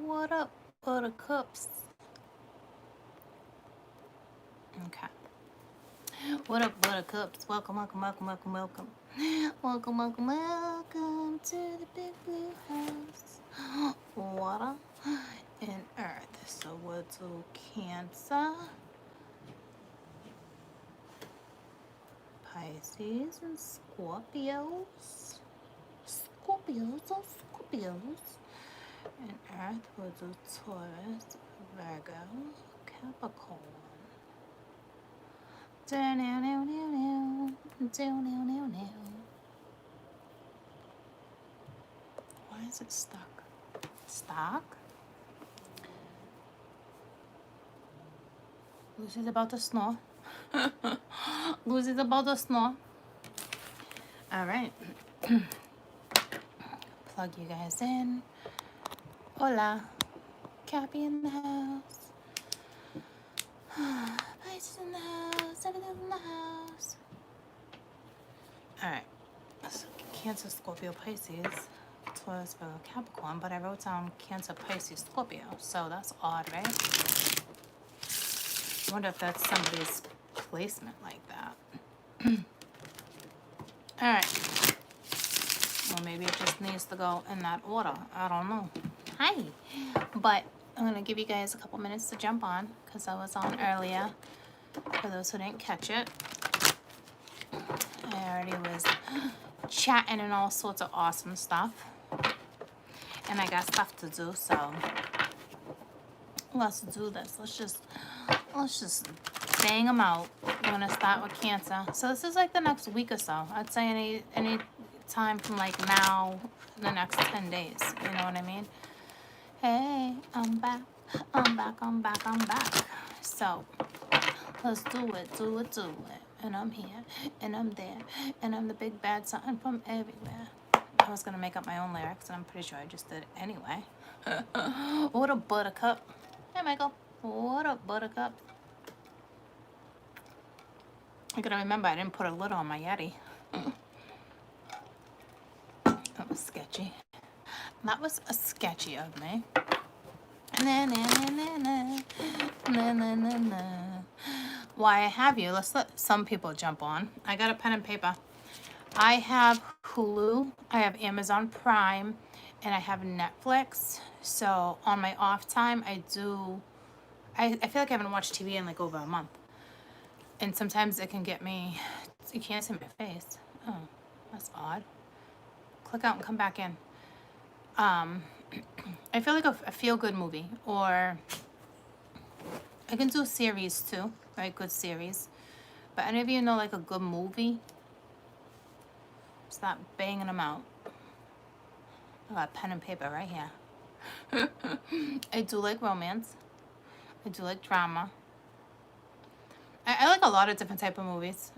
What up, buttercups? Okay. What up, buttercups? Welcome, welcome, welcome, welcome, welcome. Welcome, welcome, welcome to the big blue house. Water and earth. So we'll do Cancer, Pisces, and Scorpios. Scorpios, oh Scorpios. And earth will do Taurus, Virgo, Capricorn. Why is it stuck? Stuck? Lucy's about to snore. Lucy's about to snore. All right. Plug you guys in. Hola. Cappy in the house. Pisces in the house. Everything's in the house. All right. So Cancer, Scorpio, Pisces, Taurus, Virgo, Capricorn, but I wrote down Cancer, Pisces, Scorpio. So that's odd, right? I wonder if that's somebody's placement like that. All right. Or maybe it just needs to go in that order. I don't know. Hi. But I'm going to give you guys a couple minutes to jump on because I was on earlier. For those who didn't catch it, I already was chatting and all sorts of awesome stuff. And I got stuff to do, so let's do this. Let's just bang them out. We're gonna start with Cancer. So this is like the next week or so. I'd say any time from like now, the next 10 days. You know what I mean? Hey, I'm back. I'm back. I'm back. I'm back. So let's do it. Do it. Do it. And I'm here. And I'm there. And I'm the big bad something from everywhere. I was gonna make up my own lyrics, and I'm pretty sure I just did it anyway. What a buttercup. Hey, Michael. What up, buttercup? I gotta remember I didn't put a lid on my Yeti. That was sketchy. That was a sketchy of me. Na, na, na, na, na. Na, na, na, na. Why I have you, let's let some people jump on. I got a pen and paper. I have Hulu, I have Amazon Prime, and I have Netflix. So on my off time, I feel like I haven't watched TV in like over a month. And sometimes it can get me, you can't see my face. Oh, that's odd. Click out and come back in. I feel like a feel-good movie, or I can do series too, right? Good series. But any of you know like a good movie? Stop banging them out. I got pen and paper right here. I do like romance. I do like drama. I like a lot of different type of movies,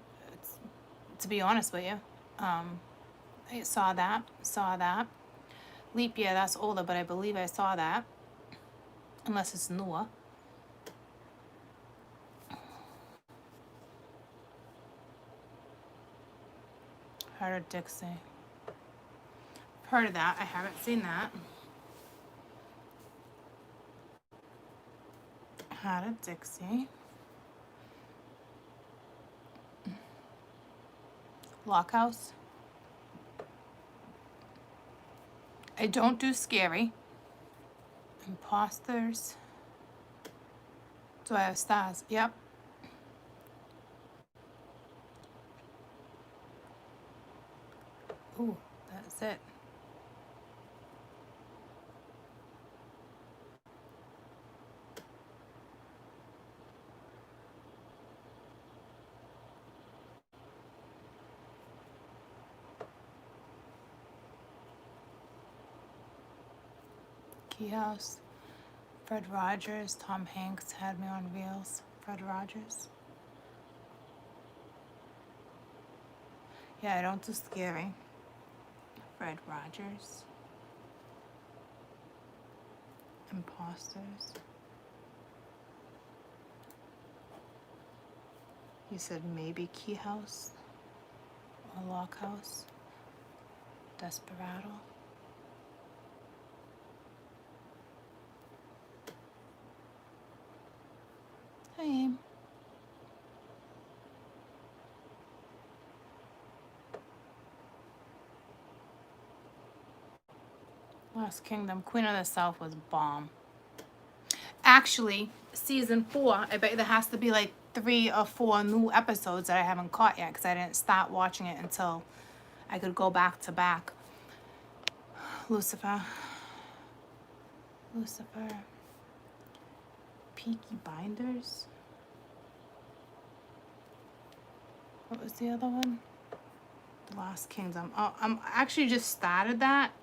to be honest with you. I saw that. Leap Year, that's older, but I believe I saw that. Unless it's newer. Heart of Dixie. Heard of that. I haven't seen that. Heart of Dixie. Lockhouse. I don't do scary. Imposters. Do I have stars? Yep. Ooh, that's it. Key House. Fred Rogers. Tom Hanks had me on reels. Fred Rogers. Yeah, I don't do scary. Fred Rogers. Imposters. You said maybe Key House or Lock House. Desperado. Lost Kingdom. Queen of the South was bomb. Actually, season 4, I bet there has to be like 3 or 4 new episodes that I haven't caught yet because I didn't start watching it until I could go back to back. Lucifer. Peaky Blinders. What was the other one? The Lost Kingdom. Oh, I'm actually just started that.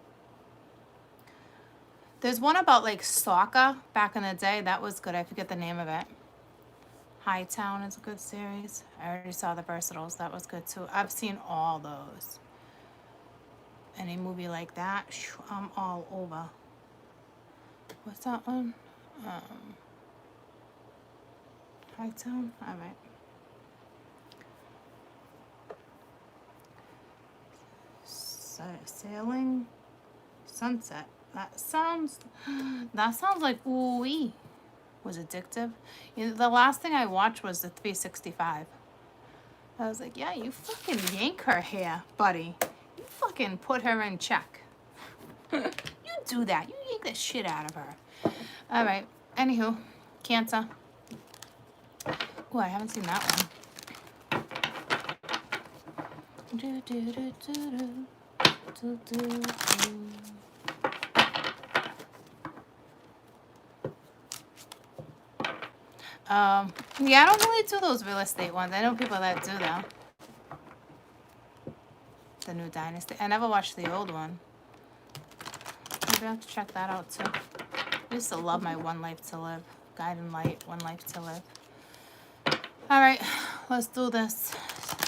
There's one about like soccer back in the day. That was good. I forget the name of it. Hightown is a good series. I already saw the Versatiles. That was good too. I've seen all those. Any movie like that, I'm all over. What's that one? Hightown? All right. Sailing Sunset. That sounds like ooh-wee. Was addictive. You know, the last thing I watched was the 365. I was like, yeah, you fucking yank her hair, buddy. You fucking put her in check. You do that. You yank the shit out of her. All right. Anywho, Cancer. Oh, I haven't seen that one. Do, do, do, do, do. Do, do, do. Yeah, I don't really do those real estate ones. I know people that do though. The New Dynasty. I never watched the old one. Maybe I have to check that out too. I used to love my One Life to Live. Guiding Light, One Life to Live. All right, let's do this.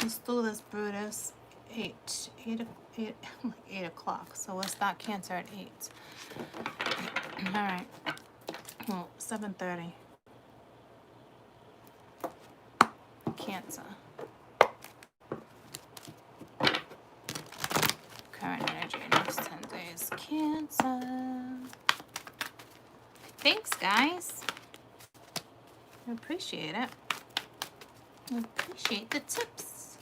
Let's do this, Brutus. 8 o'clock. So we'll start Cancer at 8. All right. Well, 7:30. Cancer. Current energy next 10 days. Cancer. Thanks, guys. I appreciate it. I appreciate the tips.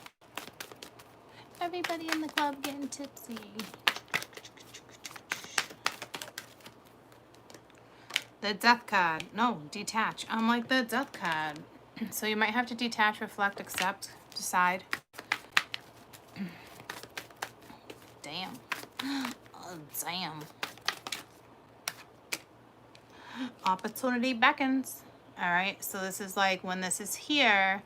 Everybody in the club getting tipsy. The Death card. No, detach. I'm like the Death card. So you might have to detach, reflect, accept, decide. Damn. Oh, damn. Opportunity beckons. All right. So this is like when this is here,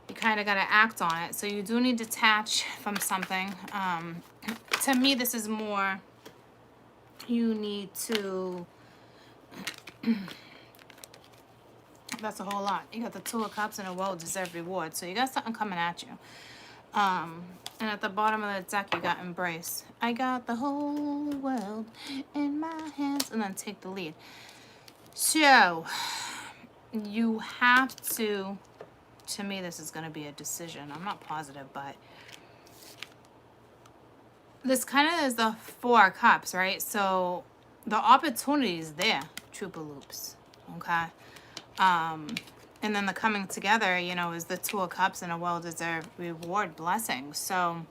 you kind of got to act on it. So you do need to detach from something. To me, this is more you need to... That's a whole lot. You got the 2 of Cups and a well-deserved reward. So you got something coming at you. And at the bottom of the deck, you got Embrace. I got the whole world in my hands. And then take the lead. So you have to me, this is going to be a decision. I'm not positive, but this kind of is the 4 of Cups, right? So the opportunity is there, Trooper Loops. Okay. And then the coming together, you know, is the 2 of Cups and a well-deserved reward blessing. So,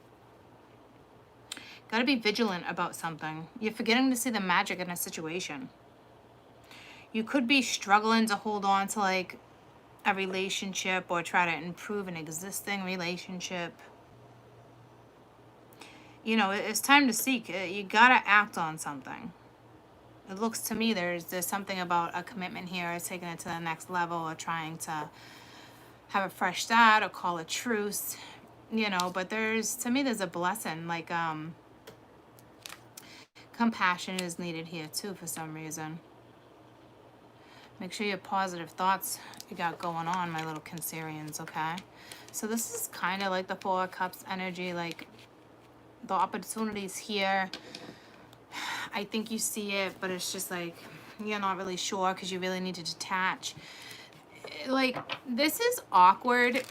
got to be vigilant about something. You're forgetting to see the magic in a situation. You could be struggling to hold on to, like, a relationship or try to improve an existing relationship. You know, it's time to seek. You got to act on something. It looks to me there's something about a commitment here, or taking it to the next level, or trying to have a fresh start, or call a truce, you know. But to me, there's a blessing. Like, compassion is needed here too for some reason. Make sure your positive thoughts you got going on, my little Cancerians, okay? So this is kind of like the 4 of Cups energy, like the opportunities here. I think you see it, but it's just like you're not really sure because you really need to detach. Like, this is awkward.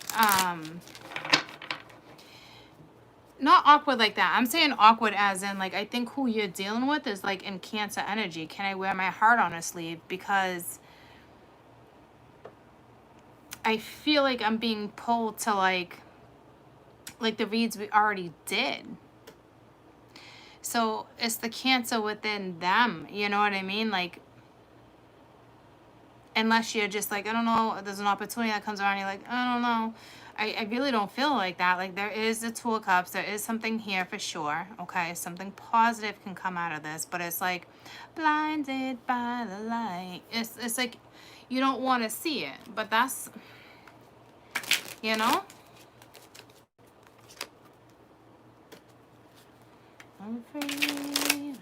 Not awkward like that. I'm saying awkward as in, like, I think who you're dealing with is, like, in Cancer energy. Can I wear my heart on a sleeve? Because I feel like I'm being pulled to, like the reads we already did. So it's the Cancer within them, you know what I mean? Like, unless you're just like, I don't know, there's an opportunity that comes around, you're like, I don't know. I really don't feel like that. Like, there is the Two of Cups. There is something here for sure. Okay, something positive can come out of this. But it's like, blinded by the light. It's like, you don't want to see it. But that's, you know? I'm free.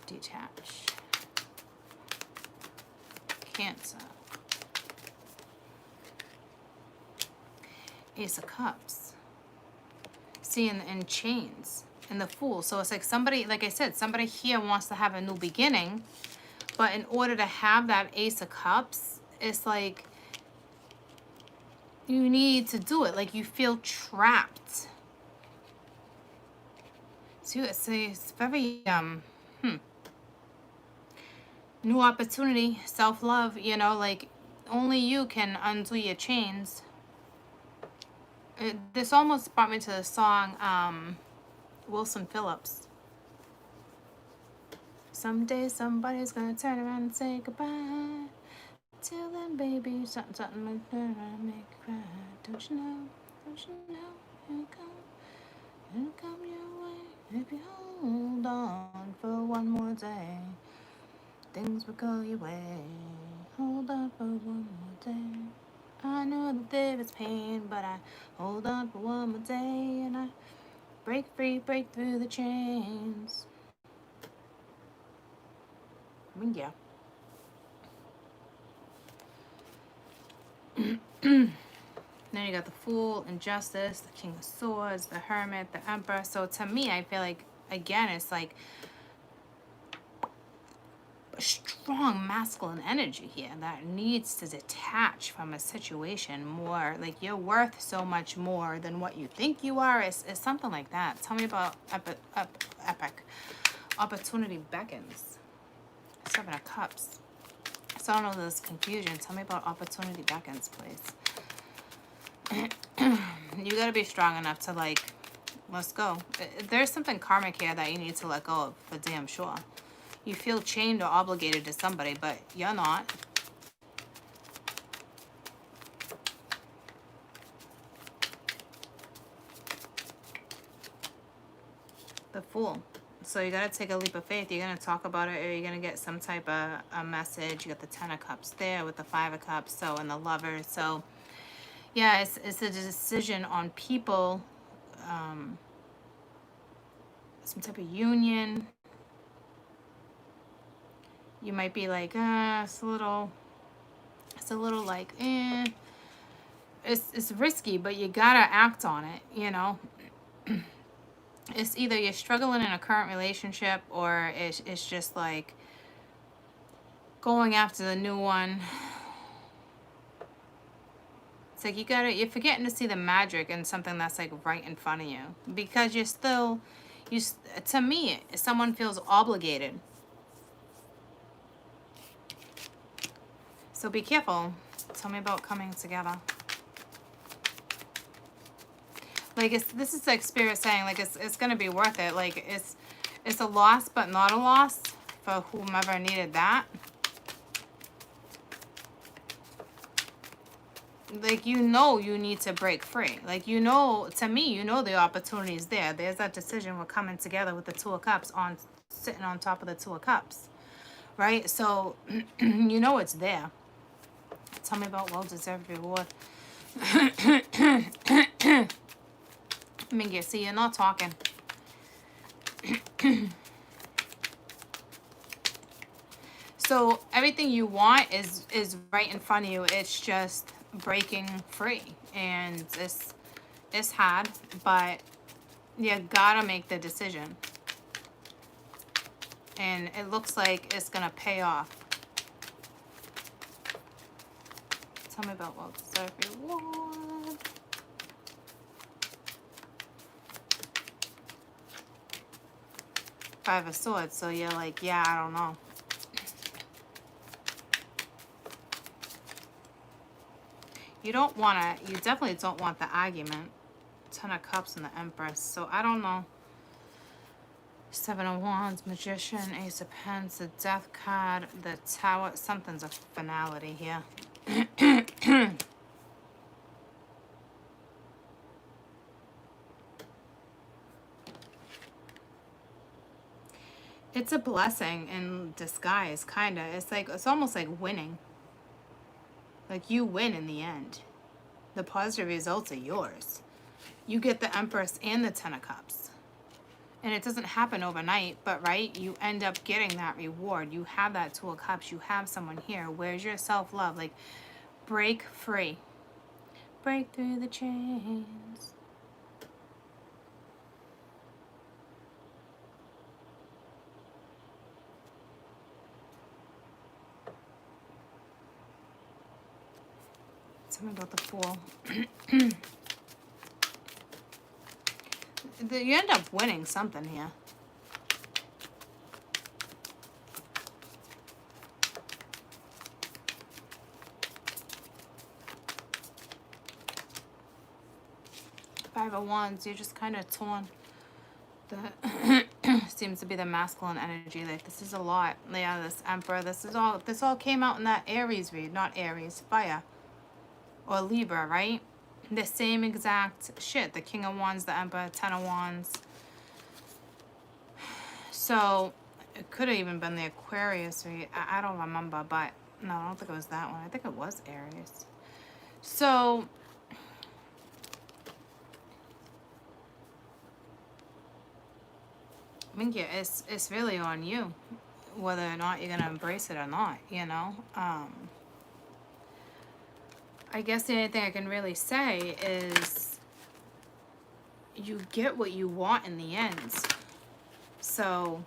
Detach. Cancer. Ace of Cups. See, in chains. And the Fool. So it's like somebody, like I said, somebody here wants to have a new beginning. But in order to have that Ace of Cups, it's like you need to do it. Like you feel trapped. So it's very, new opportunity, self-love, you know, like only you can undo your chains. This almost brought me to the song, Wilson Phillips. Someday somebody's gonna turn around and say goodbye. Till then, baby, something might turn around and make you cry. Don't you know, here it come your way. If you hold on for one more day, things will go your way. Hold on for one more day. I know that there is pain, but I hold on for one more day, and I break free, break through the chains. I mean, yeah. Then you got the Fool, Injustice, the King of Swords, the Hermit, the Emperor. So to me, I feel like, again, it's like a strong masculine energy here that needs to detach from a situation more. Like, you're worth so much more than what you think you are. It's something like that. Tell me about epic. Opportunity beckons. Seven of Cups. So I don't know, there's confusion. Tell me about opportunity beckons, please. You gotta be strong enough to, like, let's go. There's something karmic here that you need to let go of, for damn sure. You feel chained or obligated to somebody, but you're not. The Fool. So you gotta take a leap of faith. You're gonna talk about it, or you're gonna get some type of a message. You got the Ten of Cups there with the Five of Cups, so, and the Lover. So yeah, it's a decision on people, some type of union. You might be like, it's a little like, it's risky, but you gotta act on it, you know. It's either you're struggling in a current relationship, or it's just like going after the new one. It's like you're forgetting to see the magic in something that's like right in front of you, because to me, someone feels obligated. So be careful. Tell me about coming together. Like, this is like Spirit saying, like, it's gonna be worth it. Like, it's a loss, but not a loss for whomever needed that. Like, you know, you need to break free. Like, you know, to me, you know the opportunity is there. There's that decision. We're coming together with the Two of Cups sitting on top of the Two of Cups, right? So you know it's there. Tell me about well-deserved reward. Mingy, see, you're not talking. So everything you want is right in front of you. It's just breaking free, and it's hard, but you gotta make the decision, and it looks like it's gonna pay off. Tell me about well-deserved reward. Five of Swords. So you're like, yeah, I don't know. You don't want to, you definitely don't want the argument. 10 of Cups and the Empress. So I don't know. 7 of Wands, Magician, Ace of Pents, the Death card, the Tower. Something's a finality here. It's a blessing in disguise, kind of. It's like, it's almost like winning. Like you win in the end. The positive results are yours. You get the Empress and the 10 of Cups. And it doesn't happen overnight, but right, you end up getting that reward. You have that 2 of Cups. You have someone here. Where's your self-love? Like, break free. Break through the chains. Tell me about the Fool. You end up winning something here. Five of Wands, you're just kind of torn. That seems to be the masculine energy. Like, this is a lot. Yeah, this Emperor. This all came out in that Aries read, not Aries, fire. Or Libra, right? The same exact shit. The King of Wands, the Emperor, 10 of Wands. So, it could have even been the Aquarius read. I don't remember, but no, I don't think it was that one. I think it was Aries. So, I think yeah, it's really on you, whether or not you're gonna embrace it or not, you know. I guess the only thing I can really say is you get what you want in the end. So,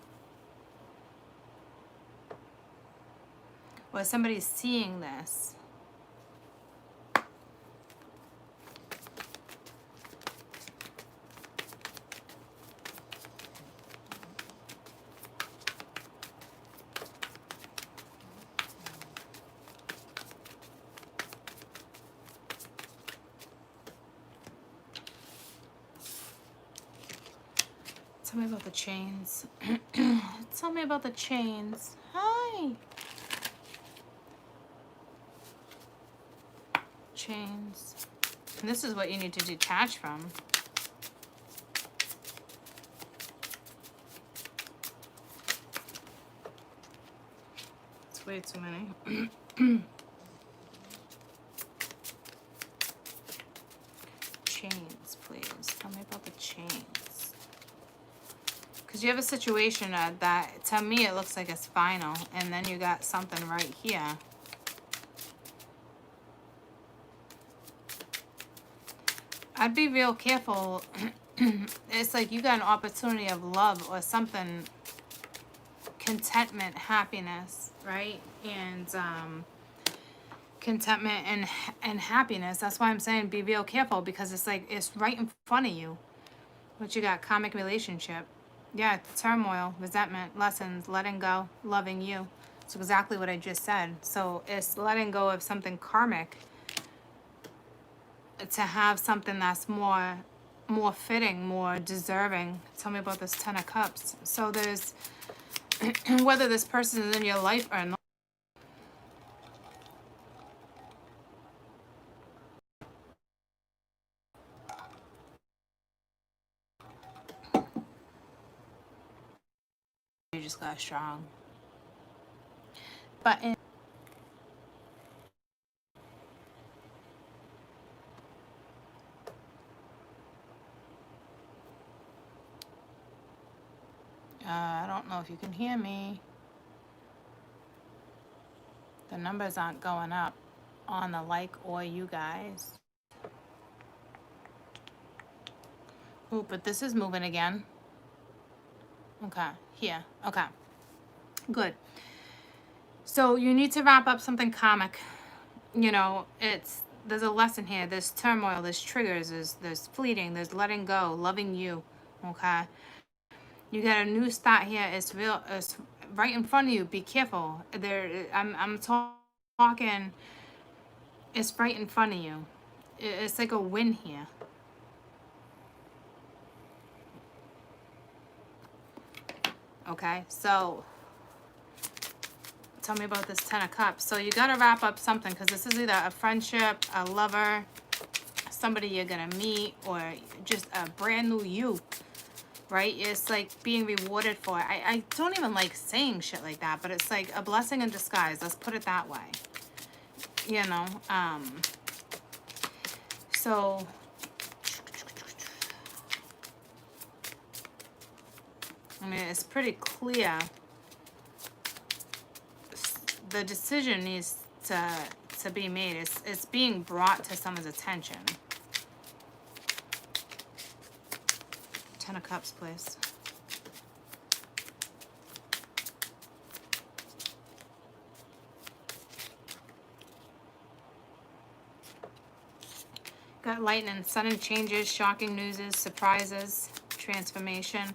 when somebody's seeing this, tell me about the chains. Tell me about the chains. Hi. Chains. And this is what you need to detach from. It's way too many. Chains, please. Tell me about the chains. Because you have a situation that, to me, it looks like it's final. And then you got something right here. I'd be real careful. It's like you got an opportunity of love or something. Contentment, happiness, right? And contentment and happiness. That's why I'm saying be real careful, because it's like it's right in front of you. But you got karmic relationship. Yeah, turmoil, resentment, lessons, letting go, loving you. It's exactly what I just said. So it's letting go of something karmic to have something that's more fitting, more deserving. Tell me about this 10 of Cups. So there's, whether this person is in your life or not, you just got strong. But in I don't know if you can hear me. The numbers aren't going up on the like or you guys. Oh, but this is moving again. Okay, here. Okay, good. So you need to wrap up something karmic. You know, there's a lesson here. There's turmoil, there's triggers, there's fleeting, there's letting go, loving you. Okay, you got a new start here. It's real. It's right in front of you. Be careful. I'm talking. It's right in front of you. It's like a win here. Okay, so tell me about this Ten of Cups. So you got to wrap up something, because this is either a friendship, a lover, somebody you're going to meet, or just a brand new you, right? It's like being rewarded for it. I don't even like saying shit like that, but it's like a blessing in disguise. Let's put it that way. You know, so I mean, it's pretty clear. The decision needs to be made. It's being brought to someone's attention. Ten of Cups, please. Got lightning, sudden changes, shocking news, surprises, transformation.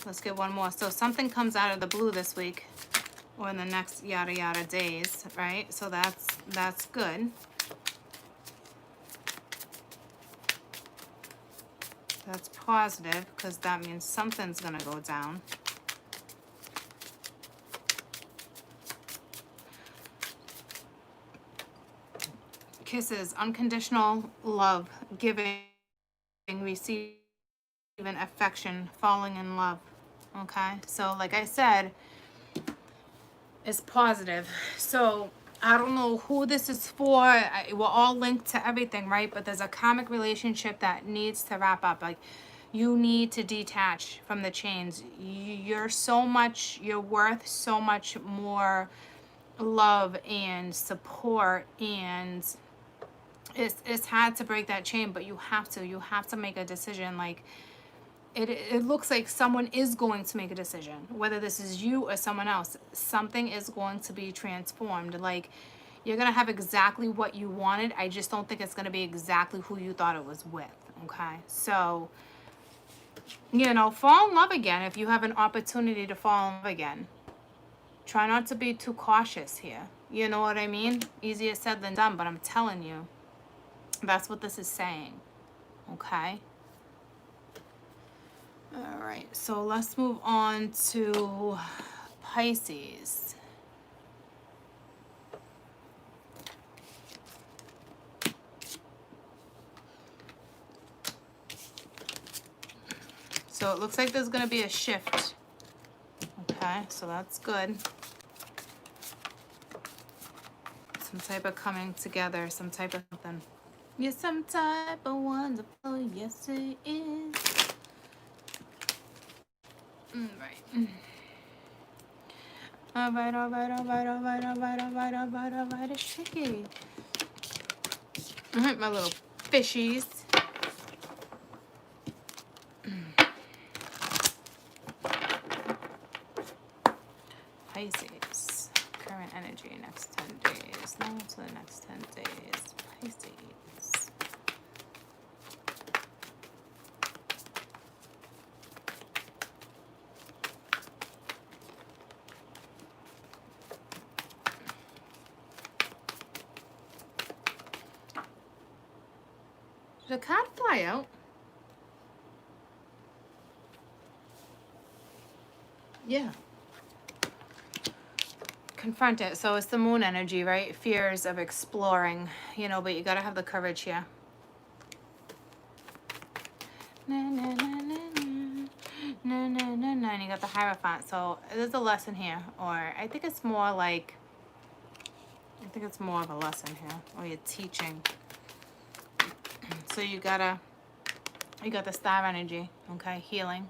Let's get one more. So something comes out of the blue this week, or in the next yada yada days, right? So that's good. That's positive, because that means something's gonna go down. Kisses, unconditional love, giving, receiving affection, falling in love. Okay, so like I said, it's positive. So I don't know who this is for. We're all linked to everything, right? But there's a karmic relationship that needs to wrap up. Like, you need to detach from the chains. You're worth so much more love and support, and it's hard to break that chain, but you have to make a decision. Like, it looks like someone is going to make a decision, whether this is you or someone else. Something is going to be transformed. Like, you're gonna have exactly what you wanted. I just don't think it's gonna be exactly who you thought it was with. Okay, so you know, fall in love again if you have an opportunity to fall in love again. Try not to be too cautious here. You know what I mean? Easier said than done, but I'm telling you, that's what this is saying. Okay. All right, so let's move on to Pisces. So it looks like there's going to be a shift. Okay, so that's good. Some type of coming together, some type of something. Yes, some type of wonderful, yes it is. Right. All right, it's tricky. All right, my little fishies. Pisces, current energy, next 10 days. Now to the next 10 days. Pisces. Did a card fly out? Yeah. Confront it. So it's the moon energy, right? Fears of exploring, you know, but you got to have the courage here. Na, na, na, na, na. Na, na, na, na. And you got the Hierophant. So there's a lesson here. Or I think it's more like, I think it's more of a lesson here. Or you're teaching. So you got the star energy, okay? Healing.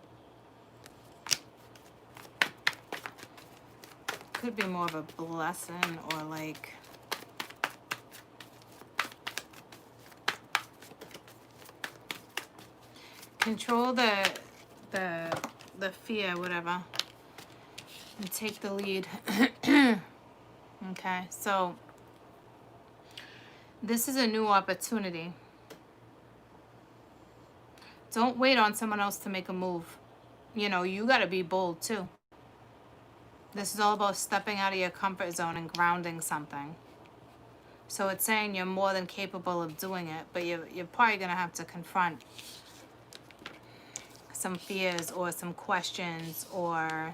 Could be more of a blessing, or like control the fear, whatever, and take the lead. Okay, so this is a new opportunity. Don't wait on someone else to make a move. You know, you got to be bold too. This is all about stepping out of your comfort zone and grounding something. So it's saying you're more than capable of doing it, but you're probably going to have to confront some fears or some questions or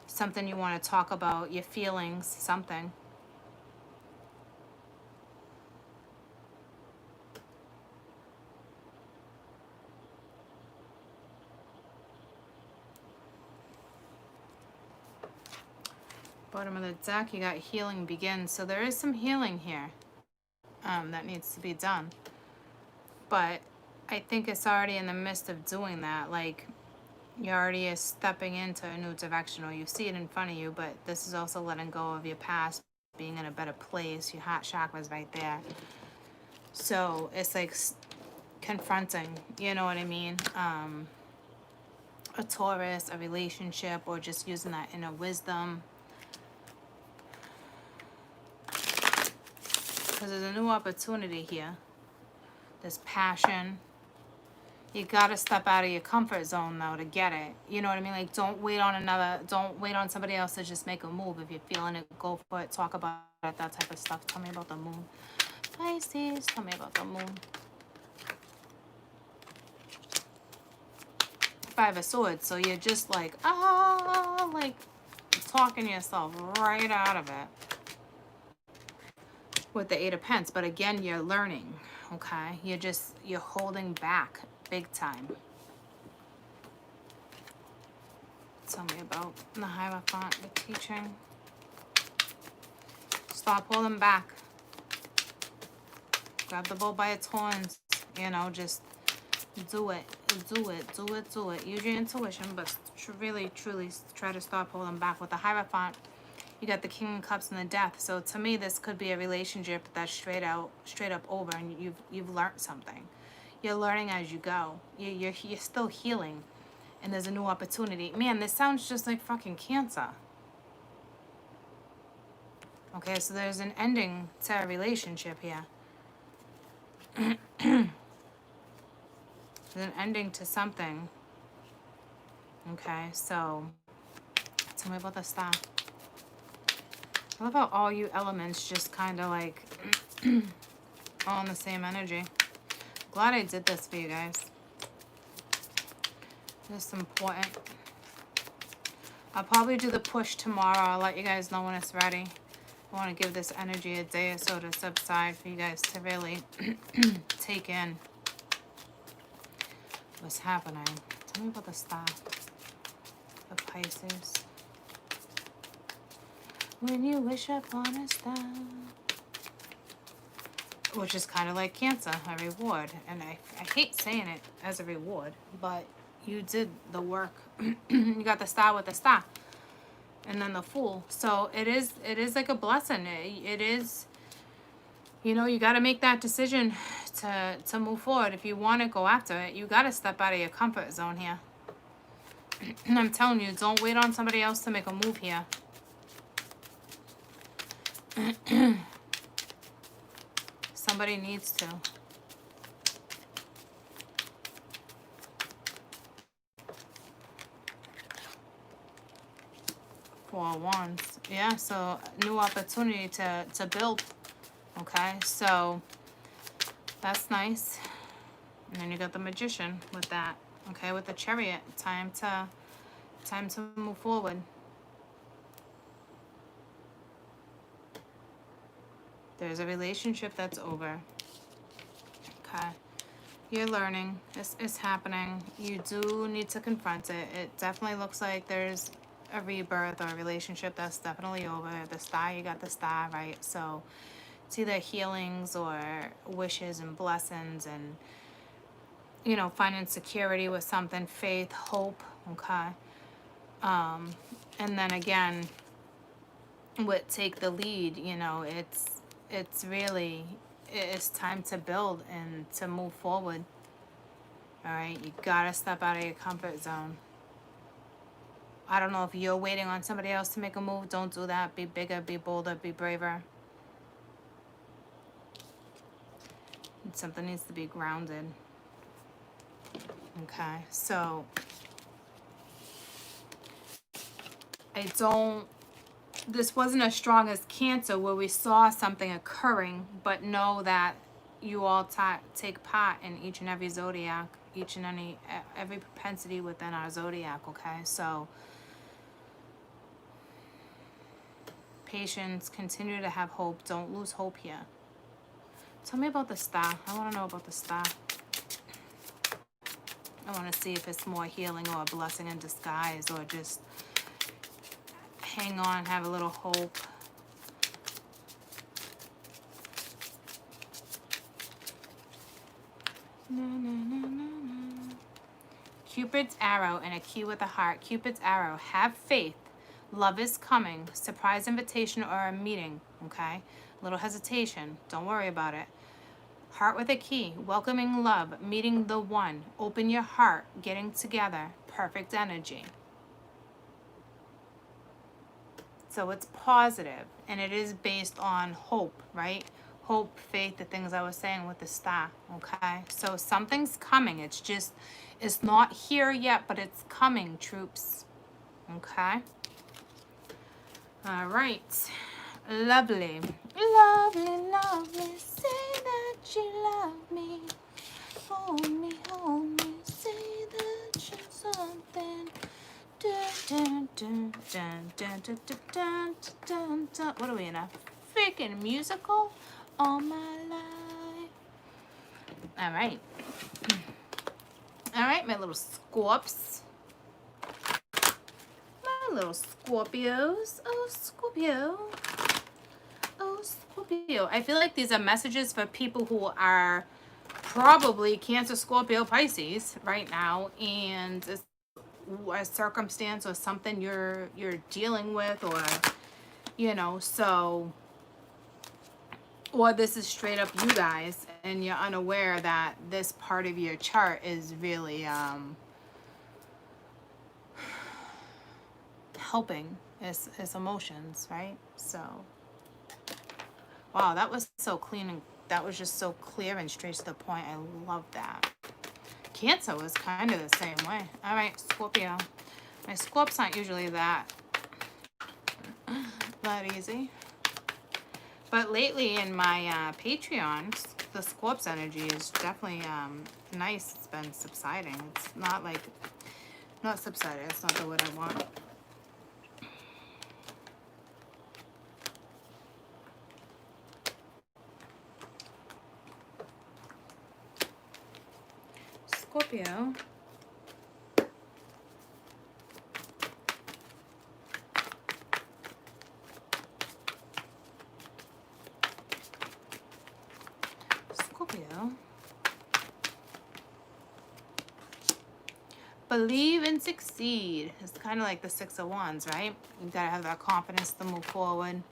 something you want to talk about, your feelings, something. Bottom of the deck, you got healing begins. So there is some healing here that needs to be done. But I think it's already in the midst of doing that. Like, you're already stepping into a new direction, or you see it in front of you, but this is also letting go of your past, being in a better place. Your heart chakra's right there. So it's like confronting, you know what I mean? A Taurus, a relationship, or just using that inner wisdom. Because there's a new opportunity here. There's passion. You gotta step out of your comfort zone though to get it. You know what I mean? Like, don't wait on somebody else to just make a move. If you're feeling it, go for it. Talk about it, that type of stuff. Tell me about the moon. Pisces, tell me about the moon. Five of Swords. So you're just like, like talking yourself right out of it. With the Eight of Pentacles, but again, you're learning, okay? You're holding back big time. Tell me about the Hierophant, the teaching. Stop holding back. Grab the bull by its horns, you know, just do it. Use your intuition, but really, truly try to stop holding back. With the Hierophant, you got the King of Cups and the Death. So to me, this could be a relationship that's straight up over, and you've learned something. You're learning as you go. You're still healing, and there's a new opportunity. Man, this sounds just like fucking Cancer. Okay, so there's an ending to a relationship here. There's an ending to something. Okay, so tell me about the Star. I love how all you elements just kind of like all in the same energy. Glad I did this for you guys. This is important. I'll probably do the push tomorrow. I'll let you guys know when it's ready. I want to give this energy a day or so to subside for you guys to really take in what's happening. Tell me about the Star. The Pisces. When you wish upon a star. Which is kind of like Cancer, a reward. And I hate saying it as a reward, but you did the work. You got the Star with the Star. And then the Fool. So it is like a blessing. It is, you know, you got to make that decision to move forward. If you want to go after it, you got to step out of your comfort zone here. And I'm telling you, don't wait on somebody else to make a move here. Somebody needs to. Four of Wands. Yeah, so new opportunity to build. Okay, so that's nice. And then you got the Magician with that. Okay, with the Chariot. Time to move forward. There's a relationship that's over. Okay. You're learning. This is happening. You do need to confront it. It definitely looks like there's a rebirth or a relationship that's definitely over. The Star, you got the Star, right? So it's either healings or wishes and blessings and, you know, finding security with something, faith, hope, okay? And then again, with Take the Lead, you know, it's really, it's time to build and to move forward. All right, you gotta step out of your comfort zone. I don't know if you're waiting on somebody else to make a move. Don't do that. Be bigger, be bolder, be braver. Something needs to be grounded. Okay, so I don't this wasn't as strong as Cancer, where we saw something occurring, but know that you all take part in each and every zodiac, each and every propensity within our zodiac, okay? So patience, continue to have hope. Don't lose hope here. Tell me about the star. I want to know about the star. I want to see if it's more healing or a blessing in disguise, or just hang on, have a little hope. Na, na, na, na, na. Cupid's arrow and a key with a heart. Cupid's arrow. Have faith. Love is coming. Surprise invitation or a meeting. Okay? Little hesitation. Don't worry about it. Heart with a key. Welcoming love. Meeting the one. Open your heart. Getting together. Perfect energy. So it's positive, and it is based on hope, right? Hope, faith, the things I was saying with the star, okay? So something's coming. It's just, it's not here yet, but it's coming, troops, okay? All right. Lovely. Lovely, lovely. Say that you love me. Hold me, say that you're something. Dun, dun, dun, dun, dun, dun, dun, dun, dun. What are we in, a freaking musical? All my life. All right. All right, my little Scorps. My little Scorpios. Oh, Scorpio. Oh, Scorpio. I feel like these are messages for people who are probably Cancer, Scorpio, Pisces right now, and it's a circumstance or something you're dealing with, or you know, so, or this is straight up you guys and you're unaware that this part of your chart is really helping its emotions, right? So wow, that was so clean, and that was just so clear and straight to the point. I love that. Cancer was kind of the same way. All right, Scorpio. My Scorps aren't usually that easy. But lately in my Patreon, the Scorps energy is definitely nice. It's been subsiding. It's not like, not subsiding. It's not the word I want. Scorpio. Scorpio. Believe and succeed. It's kind of like the Six of Wands, right? You gotta have that confidence to move forward.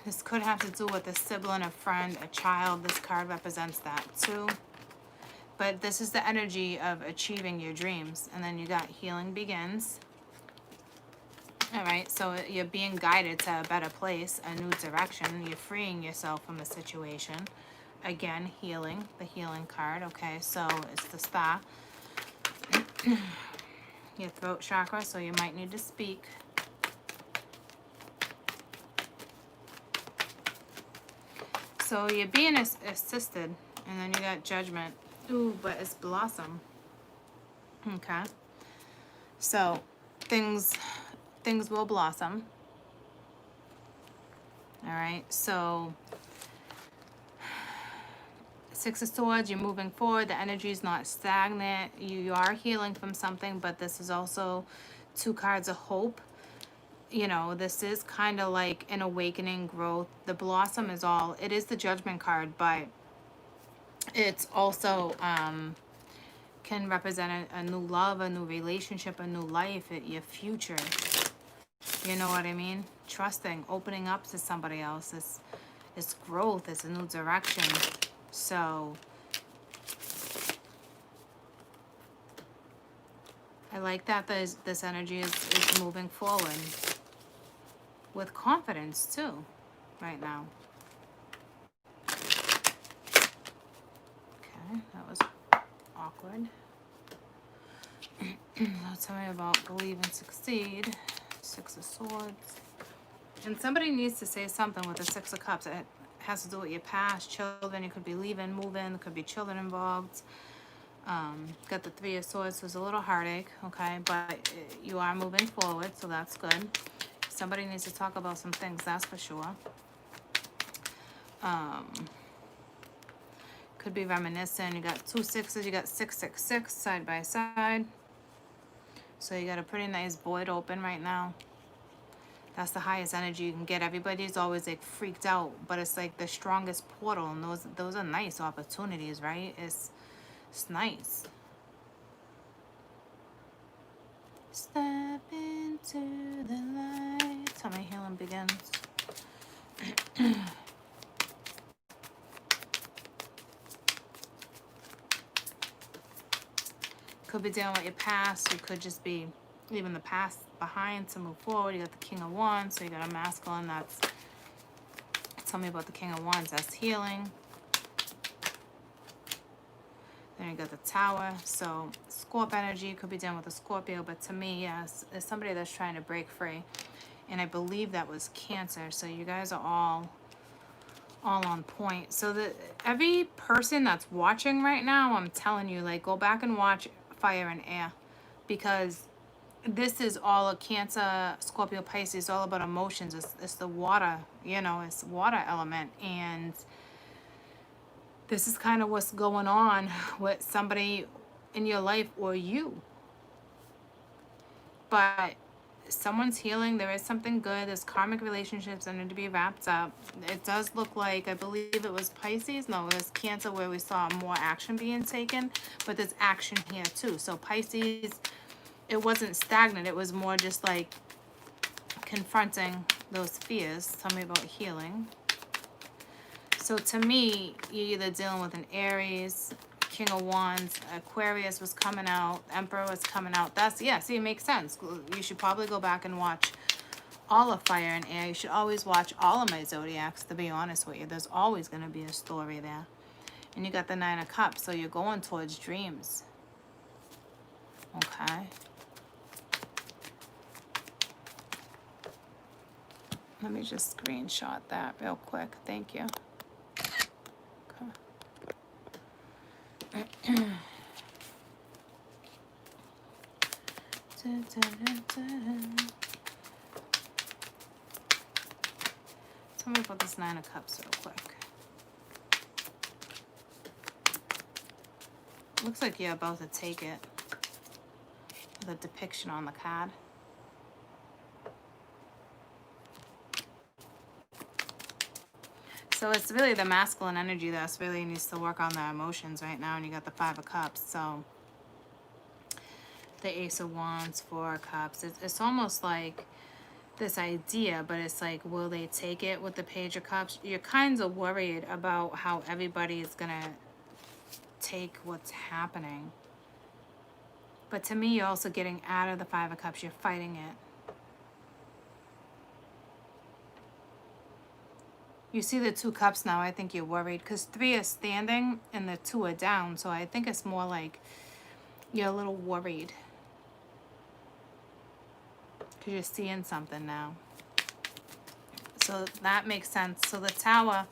This could have to do with a sibling, a friend, a child. This card represents that too. But this is the energy of achieving your dreams. And then you got healing begins. All right, so you're being guided to a better place, a new direction. You're freeing yourself from a situation. Again, healing, the healing card. Okay, so it's the star. Your throat chakra, so you might need to speak. So you're being assisted, and then you got judgment. Ooh, but it's blossom. Okay. So things will blossom. All right. So Six of Swords, you're moving forward. The energy is not stagnant. You are healing from something, but this is also two cards of hope. You know, this is kind of like an awakening, growth. The blossom is all, it is the judgment card, but it's also can represent a new love, a new relationship, a new life, your future. You know what I mean? Trusting, opening up to somebody else. It's growth. It's a new direction. So I like that this energy is moving forward with confidence too right now. Okay, that was awkward. Now tell me about believe and succeed. Six of Swords. And somebody needs to say something with the Six of Cups. It has to do with your past, children. You could be leaving, moving. There could be children involved. Got the Three of Swords, so it's a little heartache, okay? But you are moving forward, so that's good. Somebody needs to talk about some things, that's for sure. Could be reminiscent. You got two sixes. You got 666 side by side. So you got a pretty nice void open right now. That's the highest energy you can get. Everybody's always like freaked out, but it's like the strongest portal, and those are nice opportunities, right? It's nice. Step into the light. Tell me healing begins. Could be dealing with your past. You could just be leaving the past behind to move forward. You got the King of Wands, so you got a masculine. That's, tell me about the King of Wands. That's healing. Then you got the Tower. So Scorpio energy, could be dealing with a Scorpio, but to me, yes, it's somebody that's trying to break free. And I believe that was Cancer. So you guys are all on point. So every person that's watching right now, I'm telling you, like, go back and watch Fire and Air, because this is all a Cancer, Scorpio, Pisces, all about emotions. It's the water, you know, it's water element. And this is kind of what's going on with somebody in your life or you. But someone's healing. There is something good. There's karmic relationships that need to be wrapped up. It does look like, I believe it was Pisces. No, it was Cancer where we saw more action being taken. But there's action here too. So Pisces, it wasn't stagnant. It was more just like confronting those fears. Tell me about healing. So to me, you're either dealing with an Aries, King of Wands, Aquarius was coming out, Emperor was coming out. That's, yeah, see, it makes sense. You should probably go back and watch all of Fire and Air. You should always watch all of my Zodiacs, to be honest with you. There's always going to be a story there. And you got the Nine of Cups, so you're going towards dreams. Okay. Let me just screenshot that real quick. Thank you. Tell me about this Nine of Cups real quick. Looks like you're about to take it. The depiction on the card. So it's really the masculine energy that's really needs to work on the emotions right now. And you got the Five of Cups. So the Ace of Wands, Four of Cups. It's almost like this idea, but it's like, will they take it with the Page of Cups? You're kind of worried about how everybody is going to take what's happening. But to me, you're also getting out of the Five of Cups. You're fighting it. You see the Two Cups now. I think you're worried because Three is standing and the Two are down. So I think it's more like you're a little worried because you're seeing something now. So that makes sense. So the Tower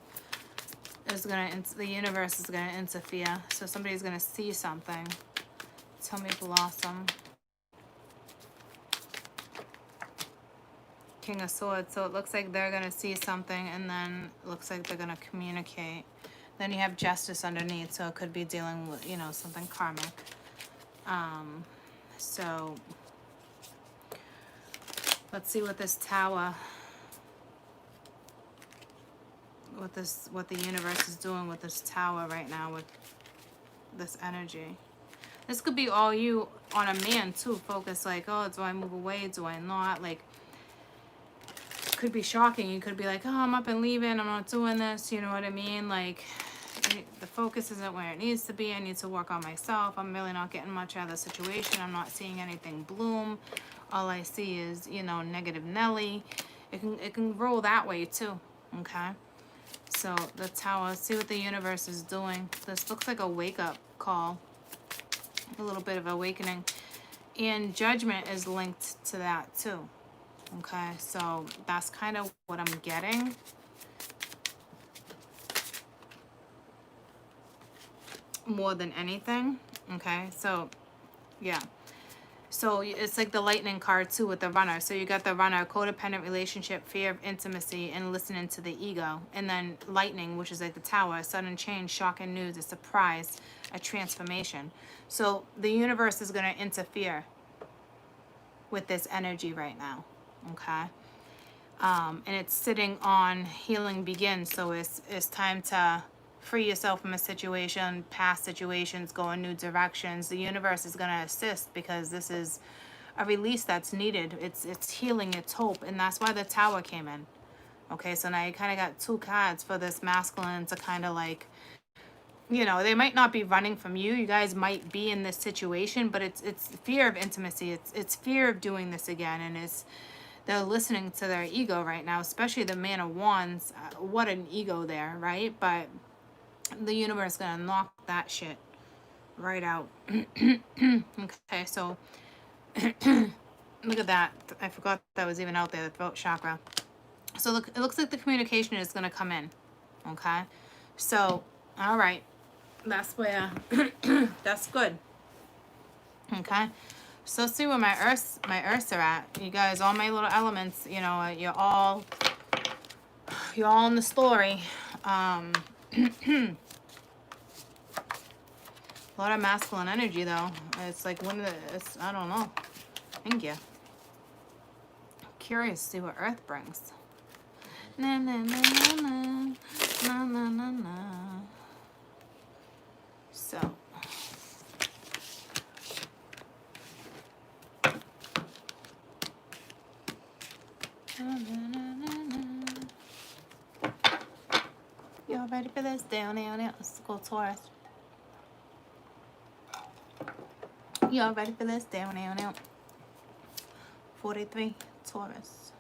is the universe is gonna interfere. So somebody's gonna see something. Tell me, Blossom. King of Swords. So it looks like they're going to see something, and then it looks like they're going to communicate. Then you have Justice underneath, so it could be dealing with, you know, something karmic. So let's see what this Tower, what the universe is doing with this Tower right now with this energy. This could be all you on a man too. Focus like, oh, do I move away? Do I not? Like, could be shocking. You could be like, oh, I'm up and leaving. I'm not doing this. You know what I mean? Like, the focus isn't where it needs to be. I need to work on myself. I'm really not getting much out of the situation. I'm not seeing anything bloom. All I see is, you know, negative Nelly. It can roll that way too. Okay. So the Tower, see what the universe is doing. This looks like a wake-up call. A little bit of awakening. And Judgment is linked to that too. Okay, so that's kind of what I'm getting. More than anything. Okay, so yeah. So it's like the lightning card too with the runner. So you got the runner, codependent relationship, fear of intimacy, and listening to the ego. And then lightning, which is like the tower, sudden change, shocking news, a surprise, a transformation. So the universe is going to interfere with this energy right now. Okay. And it's sitting on healing begins. So it's time to free yourself from a situation, past situations, go in new directions. The universe is going to assist because this is a release that's needed. It's healing, it's hope, and that's why the tower came in. Okay, so now you kind of got two cards for this masculine to kind of like, you know, they might not be running from you. You guys might be in this situation, but it's fear of intimacy. It's fear of doing this again, and they're listening to their ego right now, especially the Man of Wands. What an ego there, right? But the universe is gonna knock that shit right out. Okay, so look at that. I forgot that was even out there, the throat chakra. So look, it looks like the communication is gonna come in. Okay, so all right, that's where that's good. Okay, so let's see where my earths are at. You guys, all my little elements, you know, you're all in the story. A lot of masculine energy, though. It's like one of the, I don't know. Thank you. Curious to see what Earth brings. Na na na na na na na na na. So. Na, na, na, na, na. Y'all ready for this? Down. Let's go Taurus. Y'all ready for this? Down. 43, Taurus.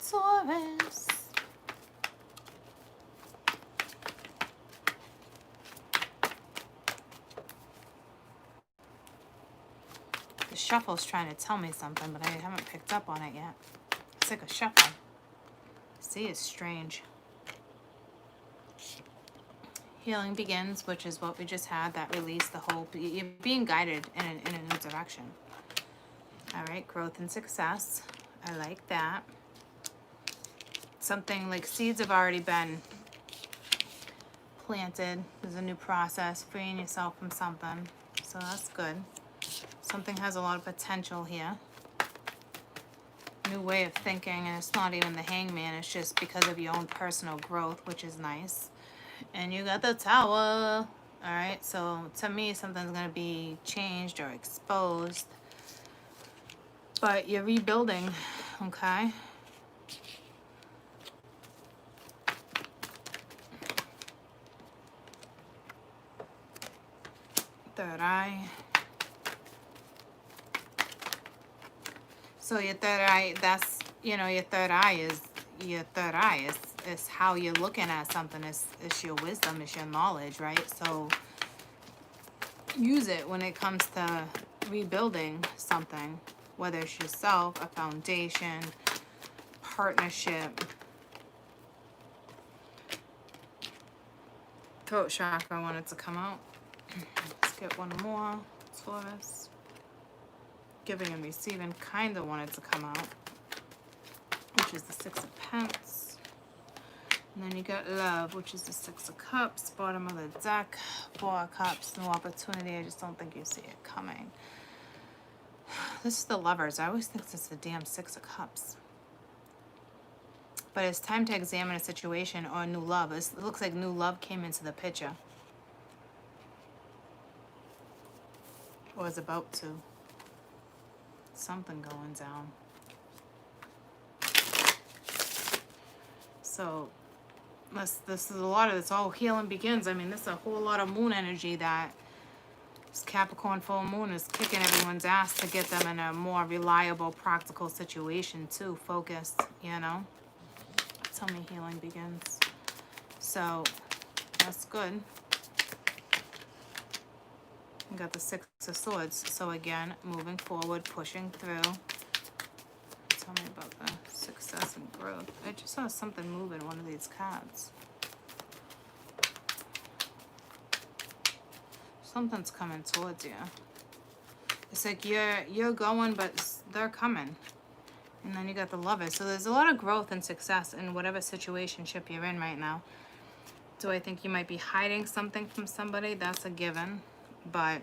Taurus. The shuffle's trying to tell me something, but I haven't picked up on it yet. It's like a shuffle. See, it's strange. Healing begins, which is what we just had, that release, the hope. You're being guided in a new direction. All right, growth and success. I like that. Something like seeds have already been planted. There's a new process, freeing yourself from something. So that's good. Something has a lot of potential here. New way of thinking, and it's not even the hangman, it's just because of your own personal growth, which is nice. And you got the tower. All right, so to me, something's going to be changed or exposed. But you're rebuilding, okay? Third eye. So your third eye, that's, you know, your third eye is how you're looking at something. It's your wisdom, it's your knowledge, right? So use it when it comes to rebuilding something, whether it's yourself, a foundation, partnership. Throat chakra wanted to come out. Let's get one more. Taurus. Giving and receiving kind of wanted to come out, which is the Six of Pentacles. And then you got love, which is the Six of Cups. Bottom of the deck, Four of Cups. No opportunity. I just don't think you see it coming. This is the Lovers. I always think it's the damn Six of Cups. But it's time to examine a situation or a new love. It looks like new love came into the picture. Or is about to. Something going down. So this is a lot of this. All healing begins. I mean, this is a whole lot of moon energy that This Capricorn full moon is kicking everyone's ass to get them in a more reliable, practical situation too. Focused, you know. Tell me healing begins. So that's good. We got the Six of Swords. So again, moving forward, pushing through. Tell me about the success and growth. I just saw something move in one of these cards. Something's coming towards you. It's like you're going, but they're coming. And then you got the Lovers. So there's a lot of growth and success in whatever situationship you're in right now. Do I think you might be hiding something from somebody? That's a given. But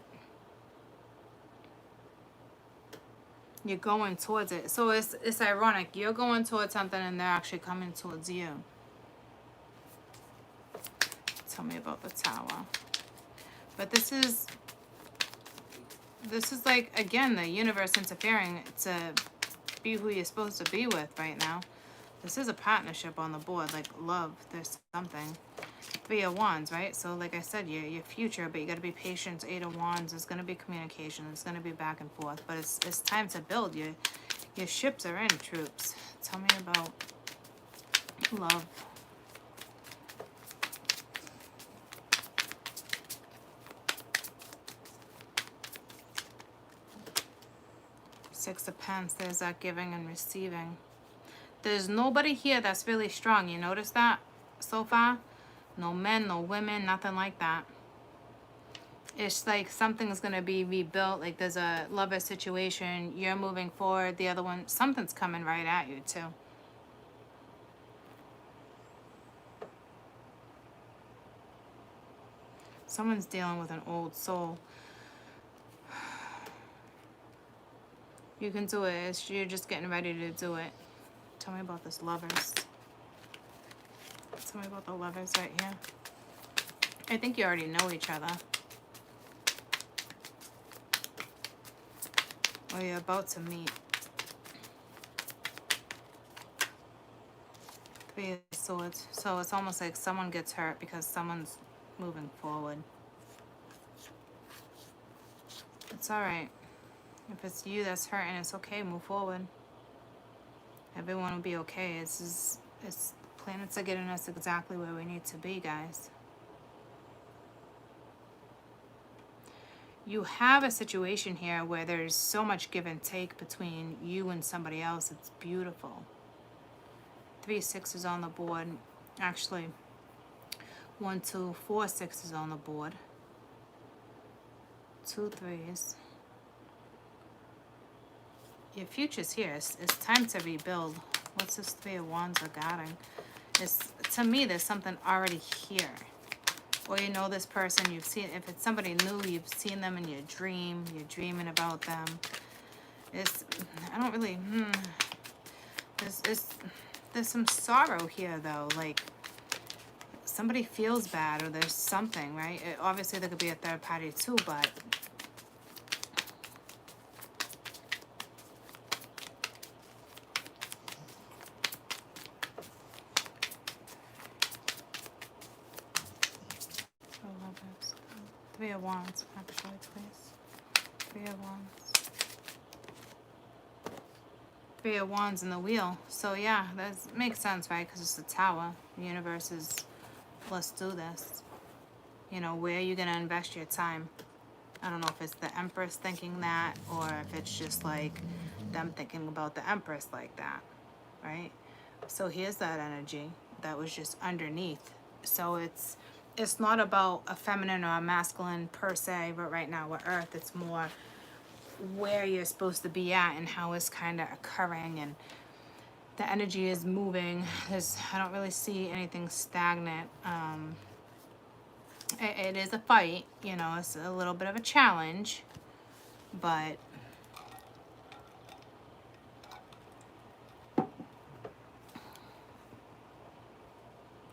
you're going towards it. So it's ironic. You're going towards something and they're actually coming towards you. Tell me about the Tower. But this is like, again, the universe interfering to be who you're supposed to be with right now. This is a partnership on the board, like love. There's something. Three of Wands, right? So like I said, your future, but you got to be patient. Eight of Wands, there's going to be communication. It's going to be back and forth. But it's time to build. Your ships are in, troops. Tell me about love. Six of Pence, there's that giving and receiving. There's nobody here that's really strong. You notice that so far? No men, no women, nothing like that. It's like something's going to be rebuilt. Like there's a lover situation. You're moving forward. The other one, something's coming right at you too. Someone's dealing with an old soul. You can do it. You're just getting ready to do it. Tell me about this Lovers. Tell me about the Lovers right here. I think you already know each other. Or you're about to meet. Three of Swords. So it's almost like someone gets hurt because someone's moving forward. It's alright. If it's you that's hurting, it's okay. Move forward. Everyone will be okay. It's planets are getting us exactly where we need to be, guys. You have a situation here where there's so much give and take between you and somebody else. It's beautiful. 3 sixes on the board. Actually, 1, 2, 4 sixes on the board. 2 threes. Your future's here. It's time to rebuild. What's this Three of Wands regarding? To me, there's something already here. Or you know this person, you've seen, if it's somebody new, you've seen them in your dream, you're dreaming about them. I don't really, there's some sorrow here though, like somebody feels bad or there's something, right? Obviously there could be a third party too, but Three of Wands, actually, please. Three of Wands. Three of Wands in the wheel. So yeah, that makes sense, right? Because it's the Tower. The universe is, let's do this. You know, where are you going to invest your time? I don't know if it's the Empress thinking that, or if it's just like them thinking about the Empress like that, right? So here's that energy that was just underneath. So it's not about a feminine or a masculine per se, but right now with Earth, it's more where you're supposed to be at and how it's kind of occurring, and the energy is moving. I don't really see anything stagnant. It is a fight, you know, it's a little bit of a challenge, but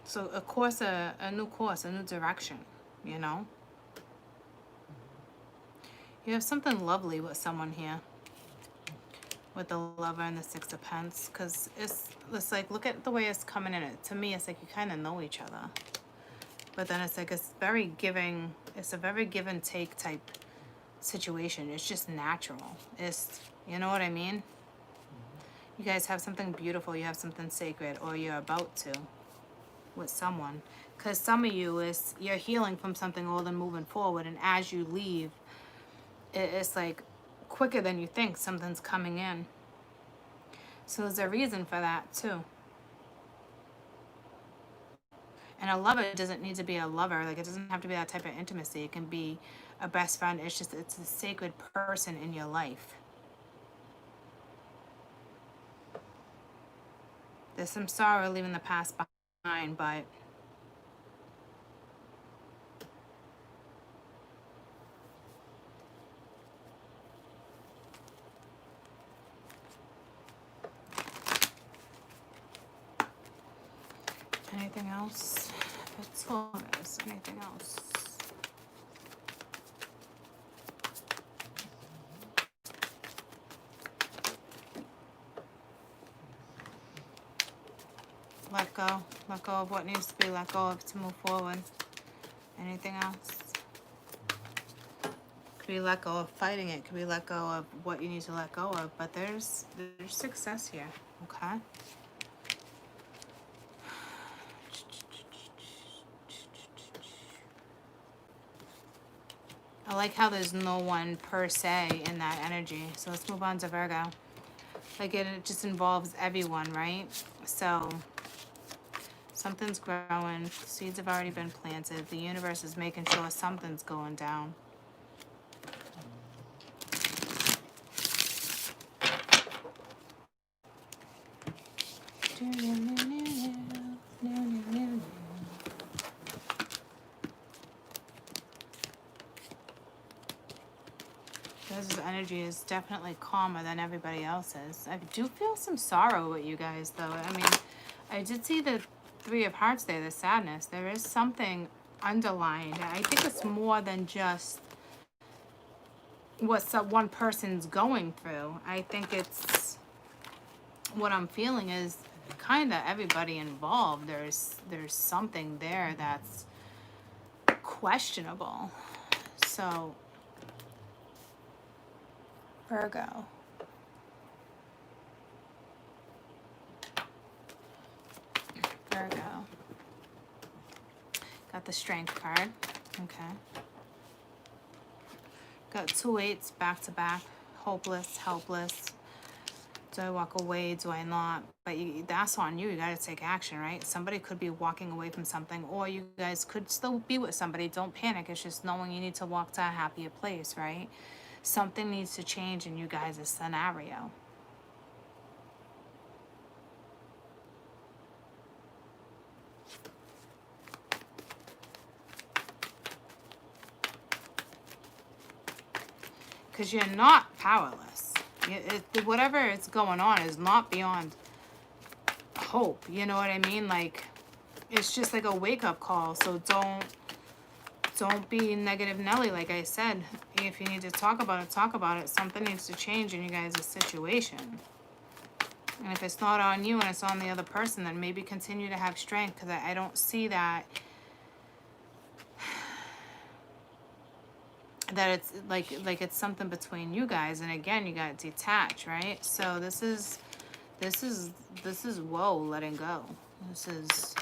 so a course, a new course, a new direction, you know. You have something lovely with someone here. With the Lover and the Six of Pence. Because it's like, look at the way it's coming in. To me, it's like you kind of know each other. But then it's like, it's very giving. It's a very give and take type situation. It's just natural. It's, you know what I mean? You guys have something beautiful, you have something sacred, or you're about to with someone. Because some of you, you're healing from something old and moving forward, and as you leave, it's like quicker than you think something's coming in. So there's a reason for that too. And a lover doesn't need to be a lover. Like, it doesn't have to be that type of intimacy. It can be a best friend. It's just, it's a sacred person in your life. There's some sorrow leaving the past behind, but anything else? It's Taurus. Anything else? Let go. Let go of what needs to be let go of to move forward. Anything else? Could be let go of fighting it. Could be let go of what you need to let go of. But there's success here. Okay? I like how there's no one per se in that energy. So let's move on to Virgo. Like, it just involves everyone, right? So something's growing. Seeds have already been planted. The universe is making sure something's going down. This energy is definitely calmer than everybody else's. I do feel some sorrow with you guys, though. I mean, I did see the Three of Hearts there, the sadness. There is something underlying. I think it's more than just what one person's going through. I think it's, what I'm feeling is kind of everybody involved. There's something there that's questionable. So Virgo. Virgo. Got the Strength card. Okay. Got 2 8s back to back. Hopeless, helpless. Do I walk away? Do I not? But that's on you. You got to take action, right? Somebody could be walking away from something, or you guys could still be with somebody. Don't panic. It's just knowing you need to walk to a happier place, right? Something needs to change in you guys' scenario. Because you're not powerless. Whatever is going on is not beyond hope. You know what I mean? Like, it's just like a wake-up call. So don't be negative Nelly, like I said. If you need to talk about it, talk about it. Something needs to change in you guys' situation. And if it's not on you and it's on the other person, then maybe continue to have strength, because I don't see that it's like it's something between you guys. And again, you got detached, right? So this is whoa, letting go. This is,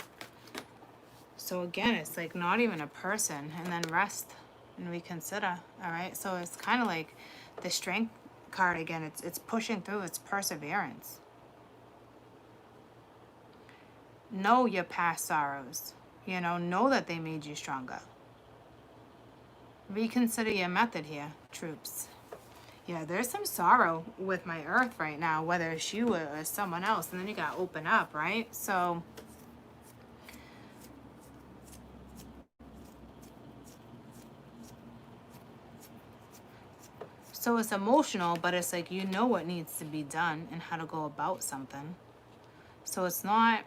so again, it's like not even a person, and then rest and reconsider. All right, so it's kind of like the Strength card again. It's pushing through. It's perseverance. Know your past sorrows. You know that they made you stronger. Reconsider your method here, troops. Yeah, there's some sorrow with my Earth right now, whether it's you or someone else, and then you gotta open up, right? So it's emotional, but it's like, you know what needs to be done and how to go about something. So it's not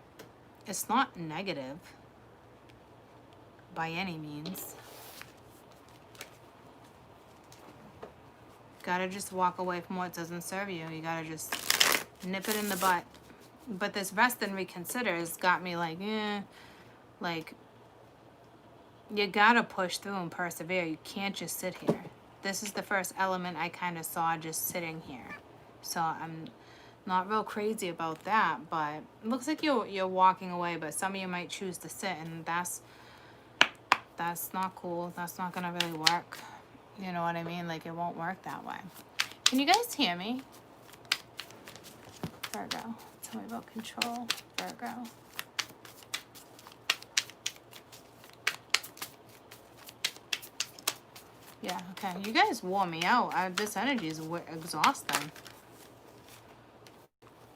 negative by any means. Gotta just walk away from what doesn't serve you. You gotta just nip it in the butt. But this rest and reconsider has got me like, like, you gotta push through and persevere. You can't just sit here. this is the first element I kind of saw just sitting here. So I'm not real crazy about that, but it looks like you're walking away, but some of you might choose to sit, and that's not cool. That's not gonna really work. You know what I mean? Like, it won't work that way. Can you guys hear me? Virgo. Tell me about control. Virgo. Yeah, okay. You guys wore me out. This energy is exhausting.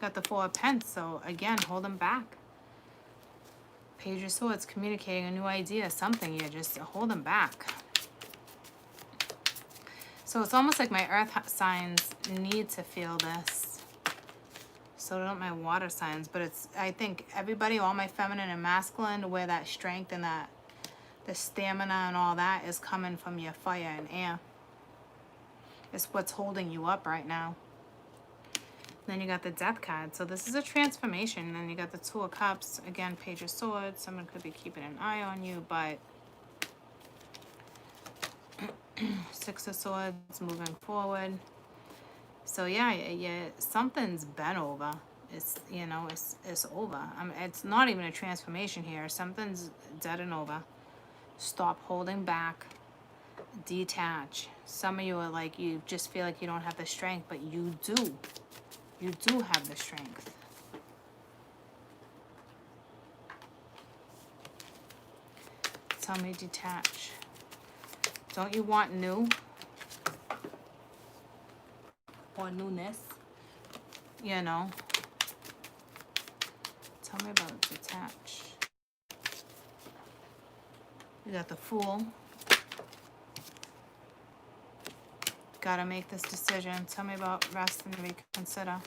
Got the Four of Pentacles, so again, hold them back. Page of Swords, communicating a new idea, something. You just hold them back. So it's almost like my earth signs need to feel this. So don't my water signs, but it's, I think everybody, all my feminine and masculine, where that strength and that the stamina and all that is coming from your fire and air. It's what's holding you up right now. Then you got the Death card. So this is a transformation. Then you got the Two of Cups. Again, Page of Swords. Someone could be keeping an eye on you, but Six of Swords, moving forward. So yeah, something's been over. It's, you know, it's over. It's not even a transformation here. Something's dead and over. Stop holding back. Detach. Some of you are like, you just feel like you don't have the strength, but you do. You do have the strength. Tell me, detach. Don't you want new? Or newness? You know. Tell me about detach. You got the Fool. Gotta make this decision. Tell me about rest and reconsider.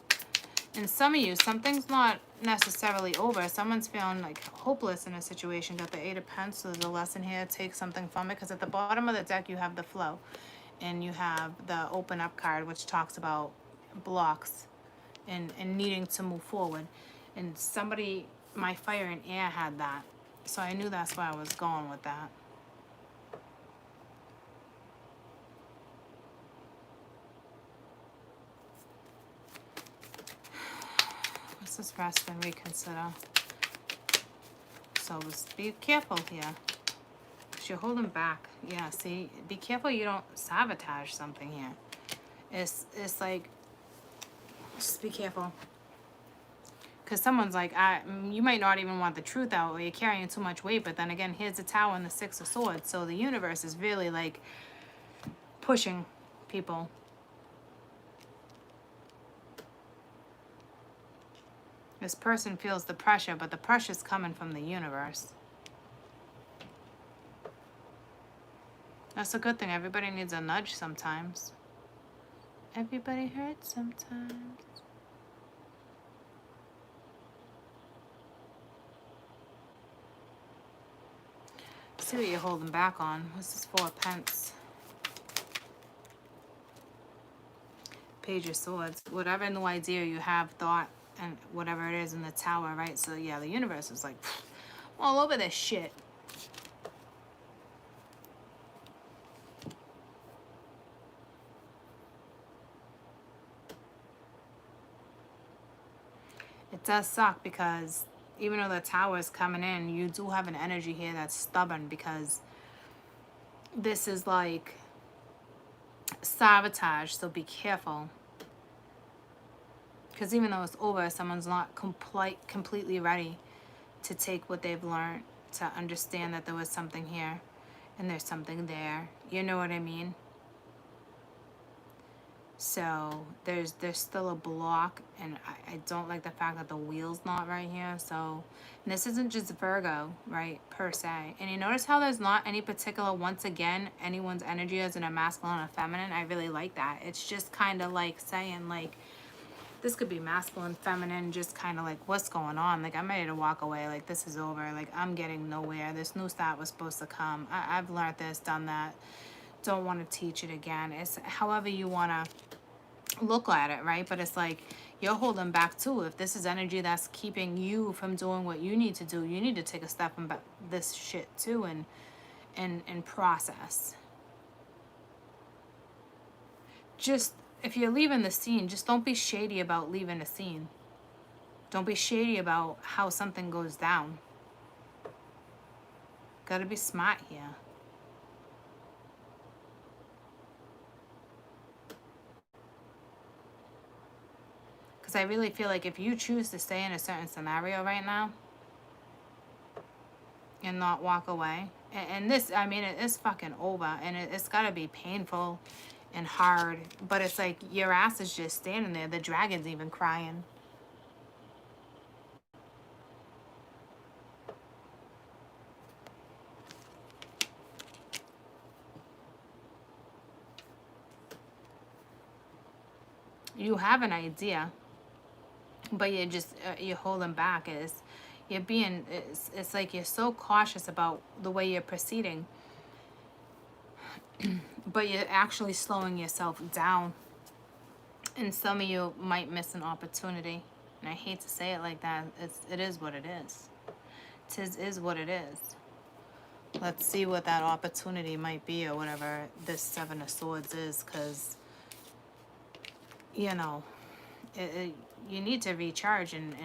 And some of you, something's not necessarily over. Someone's feeling like hopeless in a situation. Got the Eight of Pentacles, so there's a lesson here. Take something from it. Because at the bottom of the deck, you have the Flow. And you have the Open Up card, which talks about blocks and needing to move forward. And somebody, my fire and air had that. So I knew that's where I was going with that. What's this rest and reconsider? So just be careful here. Because you're holding back. Yeah, see? Be careful you don't sabotage something here. It's like, just be careful. Because someone's like, you might not even want the truth out, or you're carrying too much weight. But then again, here's the Tower and the Six of Swords. So the universe is really like pushing people. This person feels the pressure, but the pressure's coming from the universe. That's a good thing. Everybody needs a nudge sometimes. Everybody hurts sometimes. See what you're holding back on. What's this Four of Pentacles? Page of Swords. Whatever new idea you have, thought, and whatever it is in the Tower, right? So yeah, the universe is like all over this shit. It does suck because even though the Tower is coming in, you do have an energy here that's stubborn, because this is like sabotage, so be careful. Because even though it's over, someone's not completely ready to take what they've learned, to understand that there was something here and there's something there. You know what I mean? So there's still a block, and I don't like the fact that the wheel's not right here. So, and this isn't just Virgo, right, per se. And you notice how there's not any particular, once again, anyone's energy as in a masculine or feminine. I really like that. It's just kind of like saying, like, this could be masculine, feminine, just kind of like, what's going on? Like, I'm ready to walk away. Like, this is over. Like, I'm getting nowhere. This new start was supposed to come. I've learned this, done that. Don't want to teach it again. It's however you want to look at it, right? But it's like, you're holding back too. If this is energy that's keeping you from doing what you need to do, you need to take a step from this shit too and process. just, if you're leaving the scene, just don't be shady about leaving a scene. Don't be shady about how something goes down. Gotta be smart here. Because I really feel like if you choose to stay in a certain scenario right now and not walk away, and this, I mean, it is fucking over, and it's gotta be painful and hard, but it's like your ass is just standing there. The dragon's even crying. You have an idea, but you're just you're holding back. You're being, it's like you're so cautious about the way you're proceeding, but you're actually slowing yourself down. And some of you might miss an opportunity, and I hate to say it like that. It is what it is. Tis is what it is. Let's see what that opportunity might be, or whatever this Seven of Swords is, because you know, you need to recharge and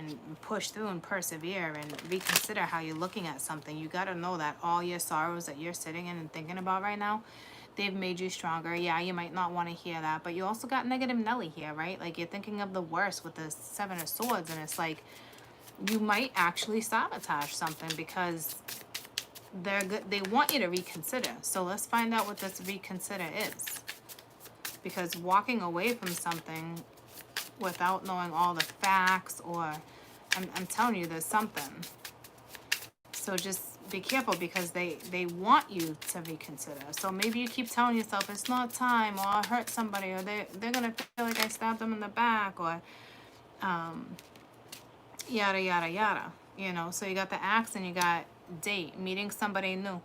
push through and persevere and reconsider how you're looking at something. You got to know that all your sorrows that you're sitting in and thinking about right now, they've made you stronger. Yeah, you might not want to hear that, but you also got negative Nelly here, right? Like, you're thinking of the worst with the Seven of Swords, and it's like you might actually sabotage something because they're good. They want you to reconsider. So let's find out what this reconsider is. Because walking away from something without knowing all the facts, or I'm telling you, there's something. So just be careful, because they want you to reconsider. So maybe you keep telling yourself it's not time, or I'll hurt somebody, or they're gonna feel like I stabbed them in the back, or yada yada yada. You know, so you got the axe and you got date, meeting somebody new,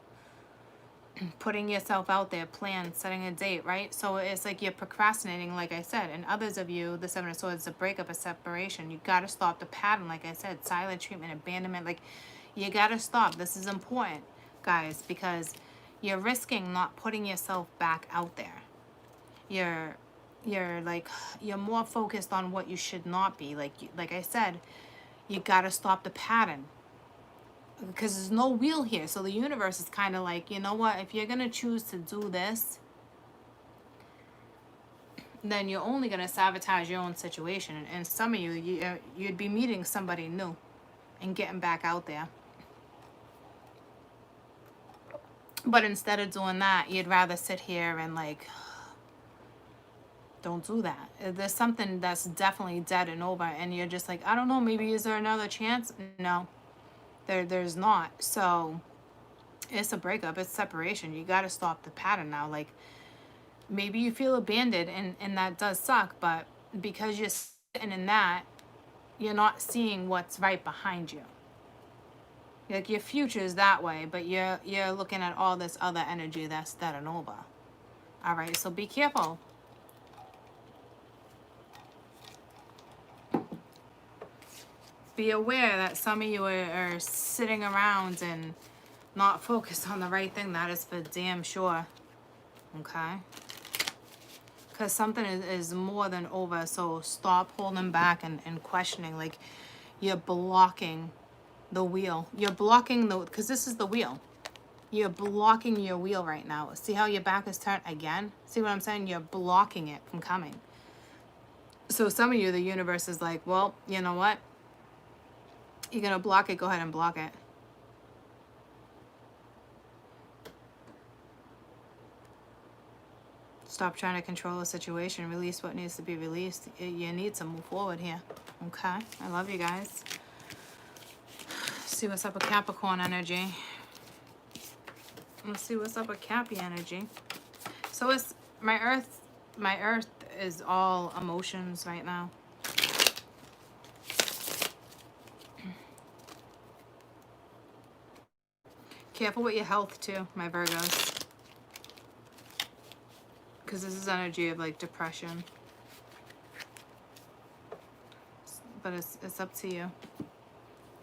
putting yourself out there, plan, setting a date, right? So it's like you're procrastinating, like I said. And others of you, the Seven of Swords, a breakup, a separation. You got to stop the pattern, like I said, silent treatment, abandonment. Like, you got to stop. This is important, guys, because you're risking not putting yourself back out there. You're more focused on what you should not be. Like I said, you got to stop the pattern. Because there's no wheel here. So the universe is kind of like, you know what? If you're going to choose to do this, then you're only going to sabotage your own situation. And some of you'd be meeting somebody new and getting back out there. But instead of doing that, you'd rather sit here and like, don't do that. There's something that's definitely dead and over. And you're just like, I don't know, maybe is there another chance? No. There's not. So it's a breakup, it's separation. You got to stop the pattern now. Like, maybe you feel abandoned, and that does suck, but because you're sitting in that, you're not seeing what's right behind you. Like, your future is that way, but you're looking at all this other energy that's dead and over. All right, so be careful. Be aware that some of you are sitting around and not focused on the right thing. That is for damn sure. Okay? Because something is more than over. So stop holding back and questioning. Like, you're blocking the wheel. You're blocking because this is the wheel. You're blocking your wheel right now. See how your back is turned again? See what I'm saying? You're blocking it from coming. So some of you, the universe is like, well, you know what? You're going to block it. Go ahead and block it. Stop trying to control the situation. Release what needs to be released. You need to move forward here. Okay? I love you guys. See what's up with Capricorn energy. Let's see what's up with Cappy energy. So it's my earth is all emotions right now. Careful with your health too, my Virgos. Because this is energy of like depression. But it's up to you.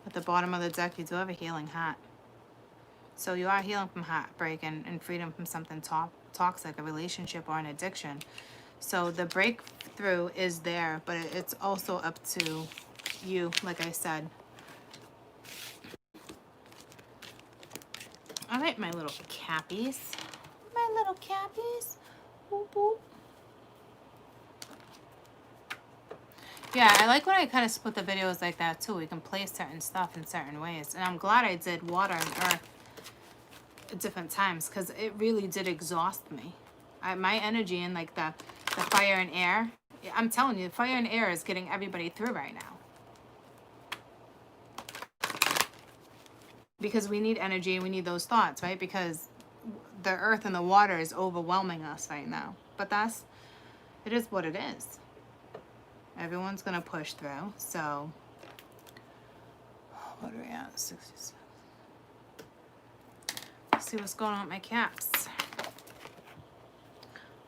At the bottom of the deck, you do have a healing hat. So you are healing from heartbreak and freedom from something toxic, a relationship or an addiction. So the breakthrough is there, but it's also up to you, like I said. All right, my little cappies. My little cappies. Boop, boop. Yeah, I like when I kind of split the videos like that too. We can place certain stuff in certain ways. And I'm glad I did water and earth at different times because it really did exhaust me. My energy in like the fire and air, I'm telling you, fire and air is getting everybody through right now. Because we need energy and we need those thoughts, right? Because the earth and the water is overwhelming us right now. But it is what it is. Everyone's going to push through. So, what are we at? 66. Let's see what's going on with my caps.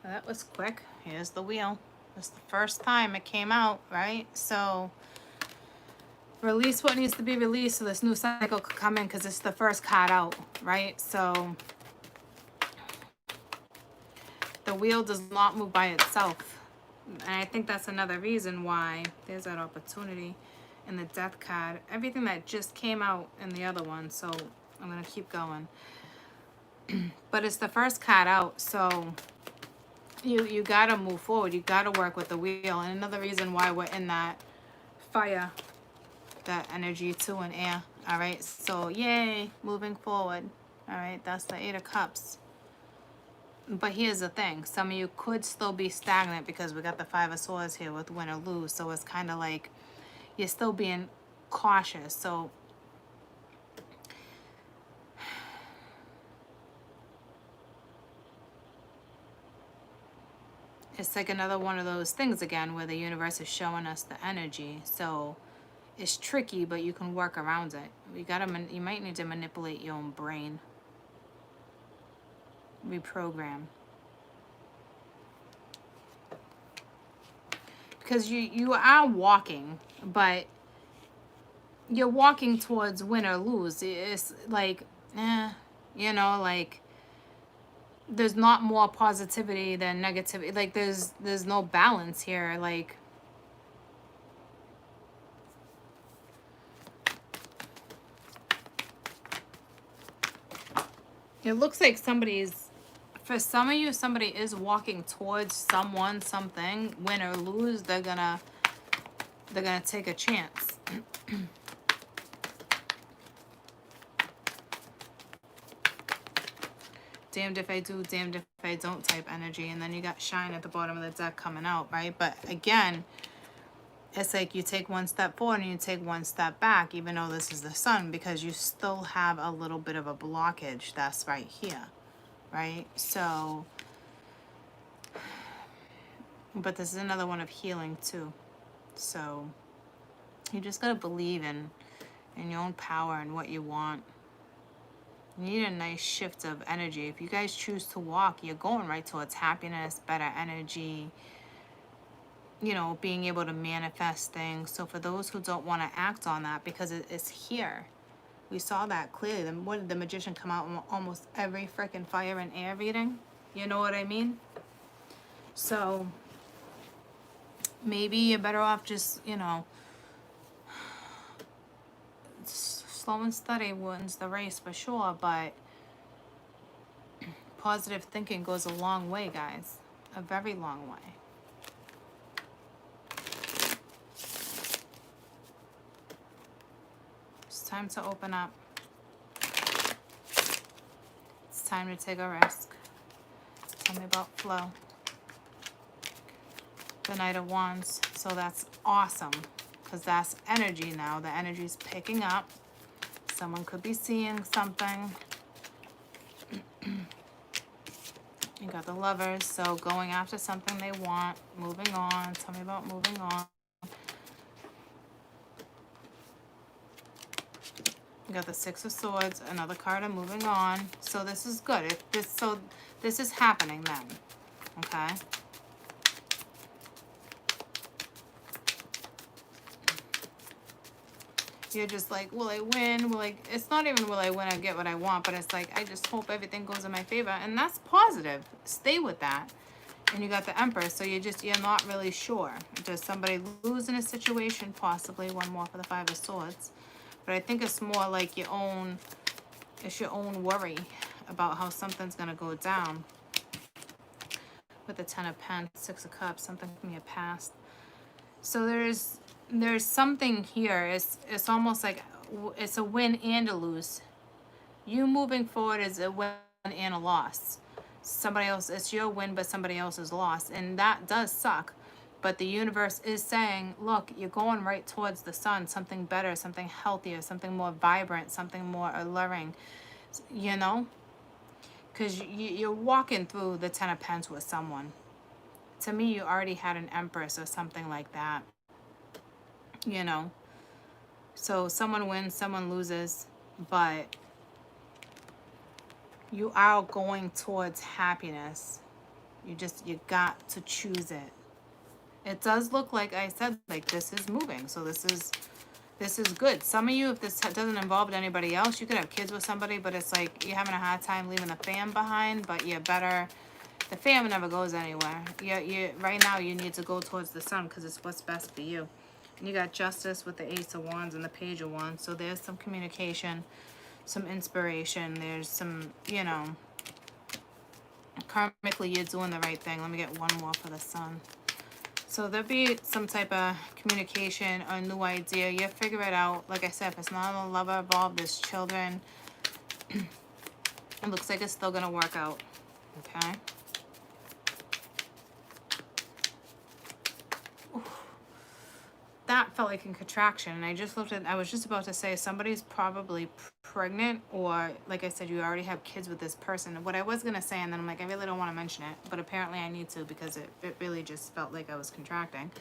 Well, that was quick. Here's the wheel. It's the first time it came out, right? So, release what needs to be released so this new cycle could come in because it's the first card out, right? So, the wheel does not move by itself. And I think that's another reason why there's that opportunity in the death card. Everything that just came out in the other one. So, I'm going to keep going. But it's the first card out. So, you got to move forward. You got to work with the wheel. And another reason why we're in that fire, that energy too, and air. All right. So, yay. Moving forward. All right. That's the 8 of Cups. But here's the thing. Some of you could still be stagnant because we got the 5 of Swords here with win or lose. So it's kind of like you're still being cautious. So it's like another one of those things again where the universe is showing us the energy. So it's tricky, but you can work around it. You might need to manipulate your own brain. Reprogram. Because you are walking, but you're walking towards win or lose. It's like, you know, like there's not more positivity than negativity. Like there's no balance here. Like it looks like for some of you, somebody is walking towards someone, something, win or lose. They're gonna take a chance. Damned if I do, damned if I don't type energy. And then you got shine at the bottom of the deck coming out, right? But again, it's like you take one step forward and you take one step back, even though this is the sun, because you still have a little bit of a blockage that's right here, right? So, but this is another one of healing too. So you just got to believe in your own power and what you want. You need a nice shift of energy. If you guys choose to walk, you're going right towards happiness, better energy, you know, being able to manifest things. So for those who don't want to act on that, because it's here, we saw that clearly. What did the magician come out in almost every freaking fire and air reading? You know what I mean? So maybe you're better off just, you know, slow and steady wins the race for sure, but positive thinking goes a long way, guys. A very long way. It's time to open up. It's time to take a risk. Tell me about flow. The Knight of Wands. So that's awesome, because that's energy now. The energy's picking up. Someone could be seeing something. You got the Lovers, so going after something they want, moving on. Tell me about moving on. You got the 6 of Swords, another card of moving on. So this is good. This is happening then. Okay? You're just like, will I win? It's not even will I win, I get what I want, but it's like, I just hope everything goes in my favor. And that's positive. Stay with that. And you got the Empress, so you're not really sure. Does somebody lose in a situation? Possibly. One more for the Five of Swords. But I think it's more like it's your own worry about how something's going to go down. With the Ten of Pentacles, Six of Cups, something from your past. So there's something here. It's almost like it's a win and a lose. You moving forward is a win and a loss. Somebody else, it's your win, but somebody else's loss. And that does suck. But the universe is saying, look, you're going right towards the sun. Something better, something healthier, something more vibrant, something more alluring. You know? Because you're walking through the Ten of Pentacles with someone. To me, you already had an Empress or something like that. You know? So someone wins, someone loses. But you are going towards happiness. You got to choose it. It does look like I said, like this is moving. So this is good. Some of you, if this doesn't involve anybody else, you could have kids with somebody, but it's like you're having a hard time leaving the fam behind, but you're better. The fam never goes anywhere. Right now you need to go towards the sun because it's what's best for you. And you got Justice with the Ace of Wands and the Page of Wands. So there's some communication, some inspiration. There's some, karmically you're doing the right thing. Let me get one more for the sun. So there'll be some type of communication or new idea. You figure it out. Like I said, if it's not a lover involved, there's children. It looks like it's still going to work out. Okay. That felt like a contraction. And I just looked at, I was just about to say somebody's probably pregnant, or like I said, you already have kids with this person. What I was going to say, and then I'm like, I really don't want to mention it, but apparently I need to because it really just felt like I was contracting.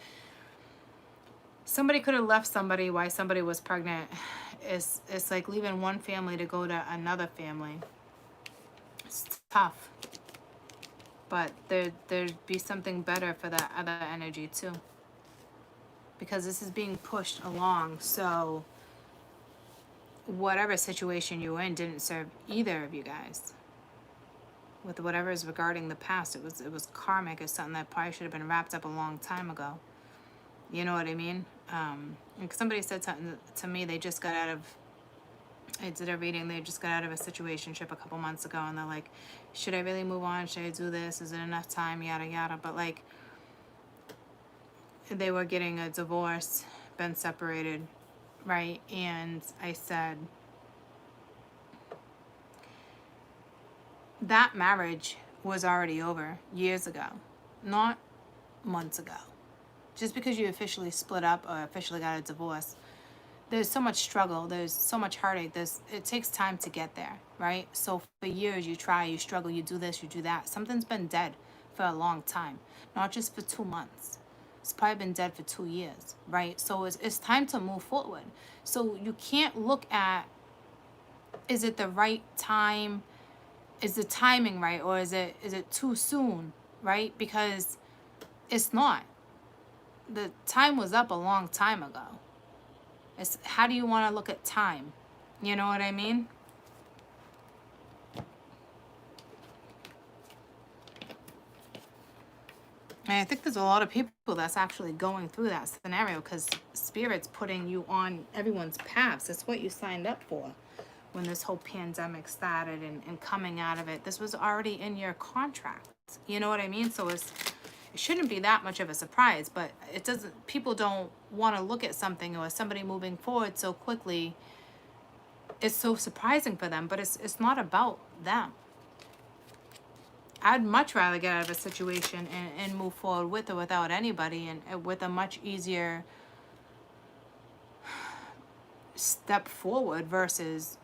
Somebody could have left somebody while somebody was pregnant. It's like leaving one family to go to another family. It's tough. But there'd be something better for that other energy too. Because this is being pushed along, so whatever situation you were in didn't serve either of you guys. With whatever is regarding the past, it was karmic. It's something that probably should have been wrapped up a long time ago. You know what I mean? And somebody said something to me. They just got out of, I did a reading. They just got out of a situationship a couple months ago, and they're like, "Should I really move on? Should I do this? Is it enough time? Yada yada." But like, they were getting a divorce, been separated, right? And I said, that marriage was already over years ago, not months ago. Just because you officially split up or officially got a divorce, there's so much struggle, there's so much heartache, it takes time to get there, right? So for years you try, you struggle, you do this, you do that. Something's been dead for a long time, not just for 2 months. It's probably been dead for 2 years, right? So it's time to move forward. So you can't look at, is it the right time? Is the timing right? Or is it too soon, right? Because it's not. The time was up a long time ago. It's how do you want to look at time? You know what I mean? And I think there's a lot of people that's actually going through that scenario because Spirit's putting you on everyone's paths. It's what you signed up for when this whole pandemic started and coming out of it. This was already in your contract. You know what I mean? So it shouldn't be that much of a surprise, but it doesn't. People don't want to look at something or somebody moving forward so quickly. It's so surprising for them, but it's not about them. I'd much rather get out of a situation and move forward with or without anybody, and with a much easier step forward versus,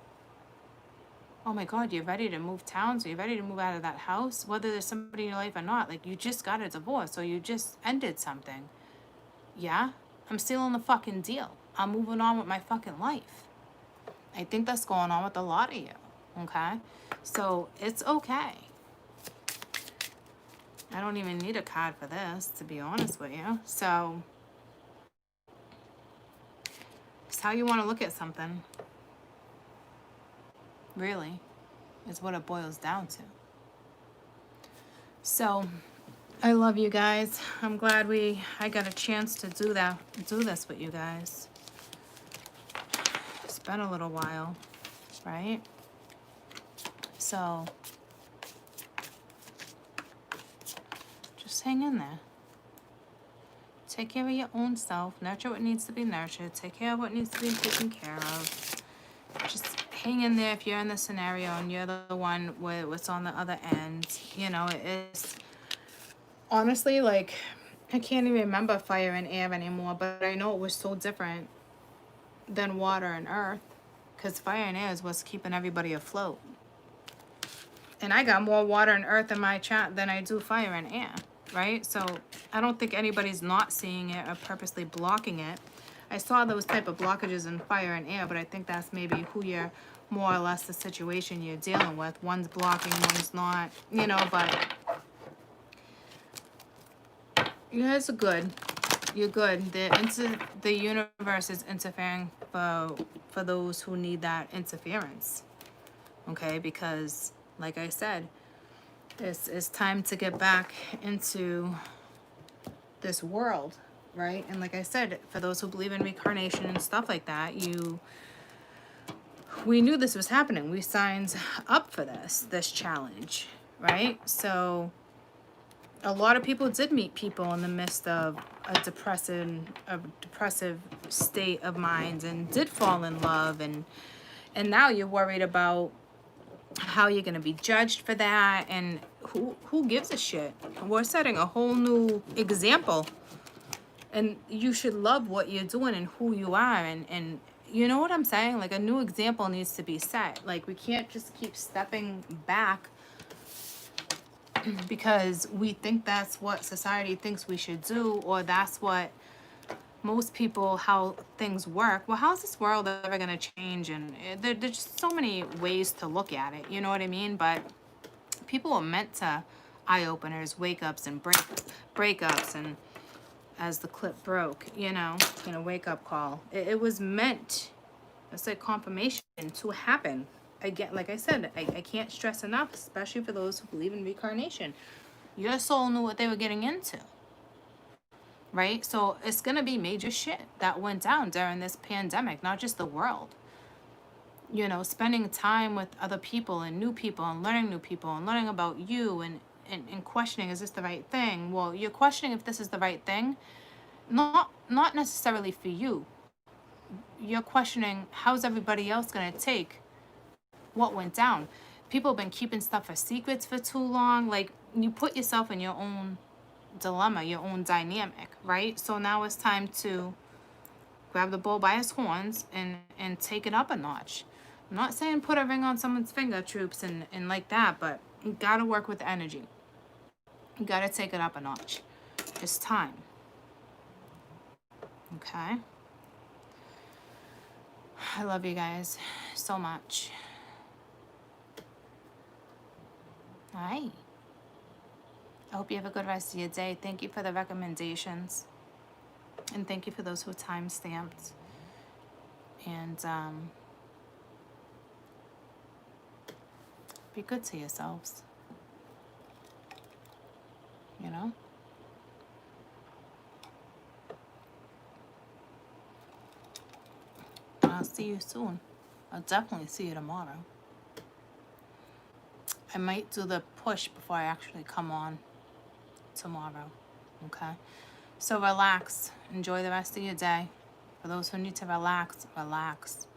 oh my God, you're ready to move towns, or you're ready to move out of that house, whether there's somebody in your life or not. Like, you just got a divorce, or you just ended something. Yeah, I'm still in the fucking deal. I'm moving on with my fucking life. I think that's going on with a lot of you, okay? So it's okay. I don't even need a card for this, to be honest with you. So it's how you want to look at something. Really, is what it boils down to. So I love you guys. I'm glad I got a chance to do this with you guys. It's been a little while, right? So just hang in there. Take care of your own self. Nurture what needs to be nurtured. Take care of what needs to be taken care of. Just hang in there if you're in the scenario and you're the one with what's on the other end. You know, it is honestly, like, I can't even remember fire and air anymore, but I know it was so different than water and earth, because fire and air is what's keeping everybody afloat. And I got more water and earth in my chat than I do fire and air, right? So I don't think anybody's not seeing it or purposely blocking it. I saw those type of blockages in fire and air, but I think that's maybe who you're, more or less the situation you're dealing with. One's blocking, one's not, you know, but you guys are good. You're good. The universe is interfering for those who need that interference. Okay, because like I said, it's time to get back into this world, right? And like I said, for those who believe in reincarnation and stuff like that, we knew this was happening. We signed up for this challenge, right? So a lot of people did meet people in the midst of a depressive state of mind and did fall in love, and now you're worried about how you're going to be judged for that, and who gives a shit? We're setting a whole new example, and you should love what you're doing and who you are, and you know what I'm saying? Like, a new example needs to be set. Like, we can't just keep stepping back because we think that's what society thinks we should do, or that's what most people, how things work. Well, how's this world ever going to change? And there's just so many ways to look at it, you know what I mean? But people are meant to eye-openers, wake-ups, and breakups, and as the clip broke, you know, in a wake-up call. It was meant, it's like confirmation to happen. Again, like I said, I can't stress enough, especially for those who believe in reincarnation. Your soul knew what they were getting into, right? So it's going to be major shit that went down during this pandemic, not just the world. You know, spending time with other people and new people and learning new people and learning about you and questioning, is this the right thing? Well, you're questioning if this is the right thing, not necessarily for you. You're questioning, how's everybody else going to take what went down? People have been keeping stuff for secrets for too long. Like, you put yourself in your own dilemma, your own dynamic, right? So now it's time to grab the bull by his horns and take it up a notch. I'm not saying put a ring on someone's finger, troops, and like that, but you gotta work with the energy. You gotta take it up a notch. It's time. Okay? I love you guys so much. All right. I hope you have a good rest of your day. Thank you for the recommendations. And thank you for those who time-stamped. And be good to yourselves. You know? I'll see you soon. I'll definitely see you tomorrow. I might do the push before I actually come on tomorrow. Okay? So relax. Enjoy the rest of your day. For those who need to relax, relax.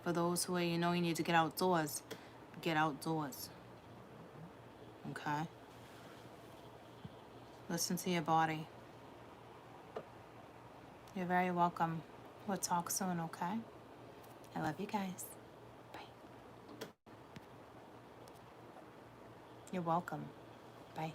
For those who, you know, you need to get outdoors, get outdoors. Okay? Listen to your body. You're very welcome. We'll talk soon, okay? I love you guys. Bye. You're welcome. Bye.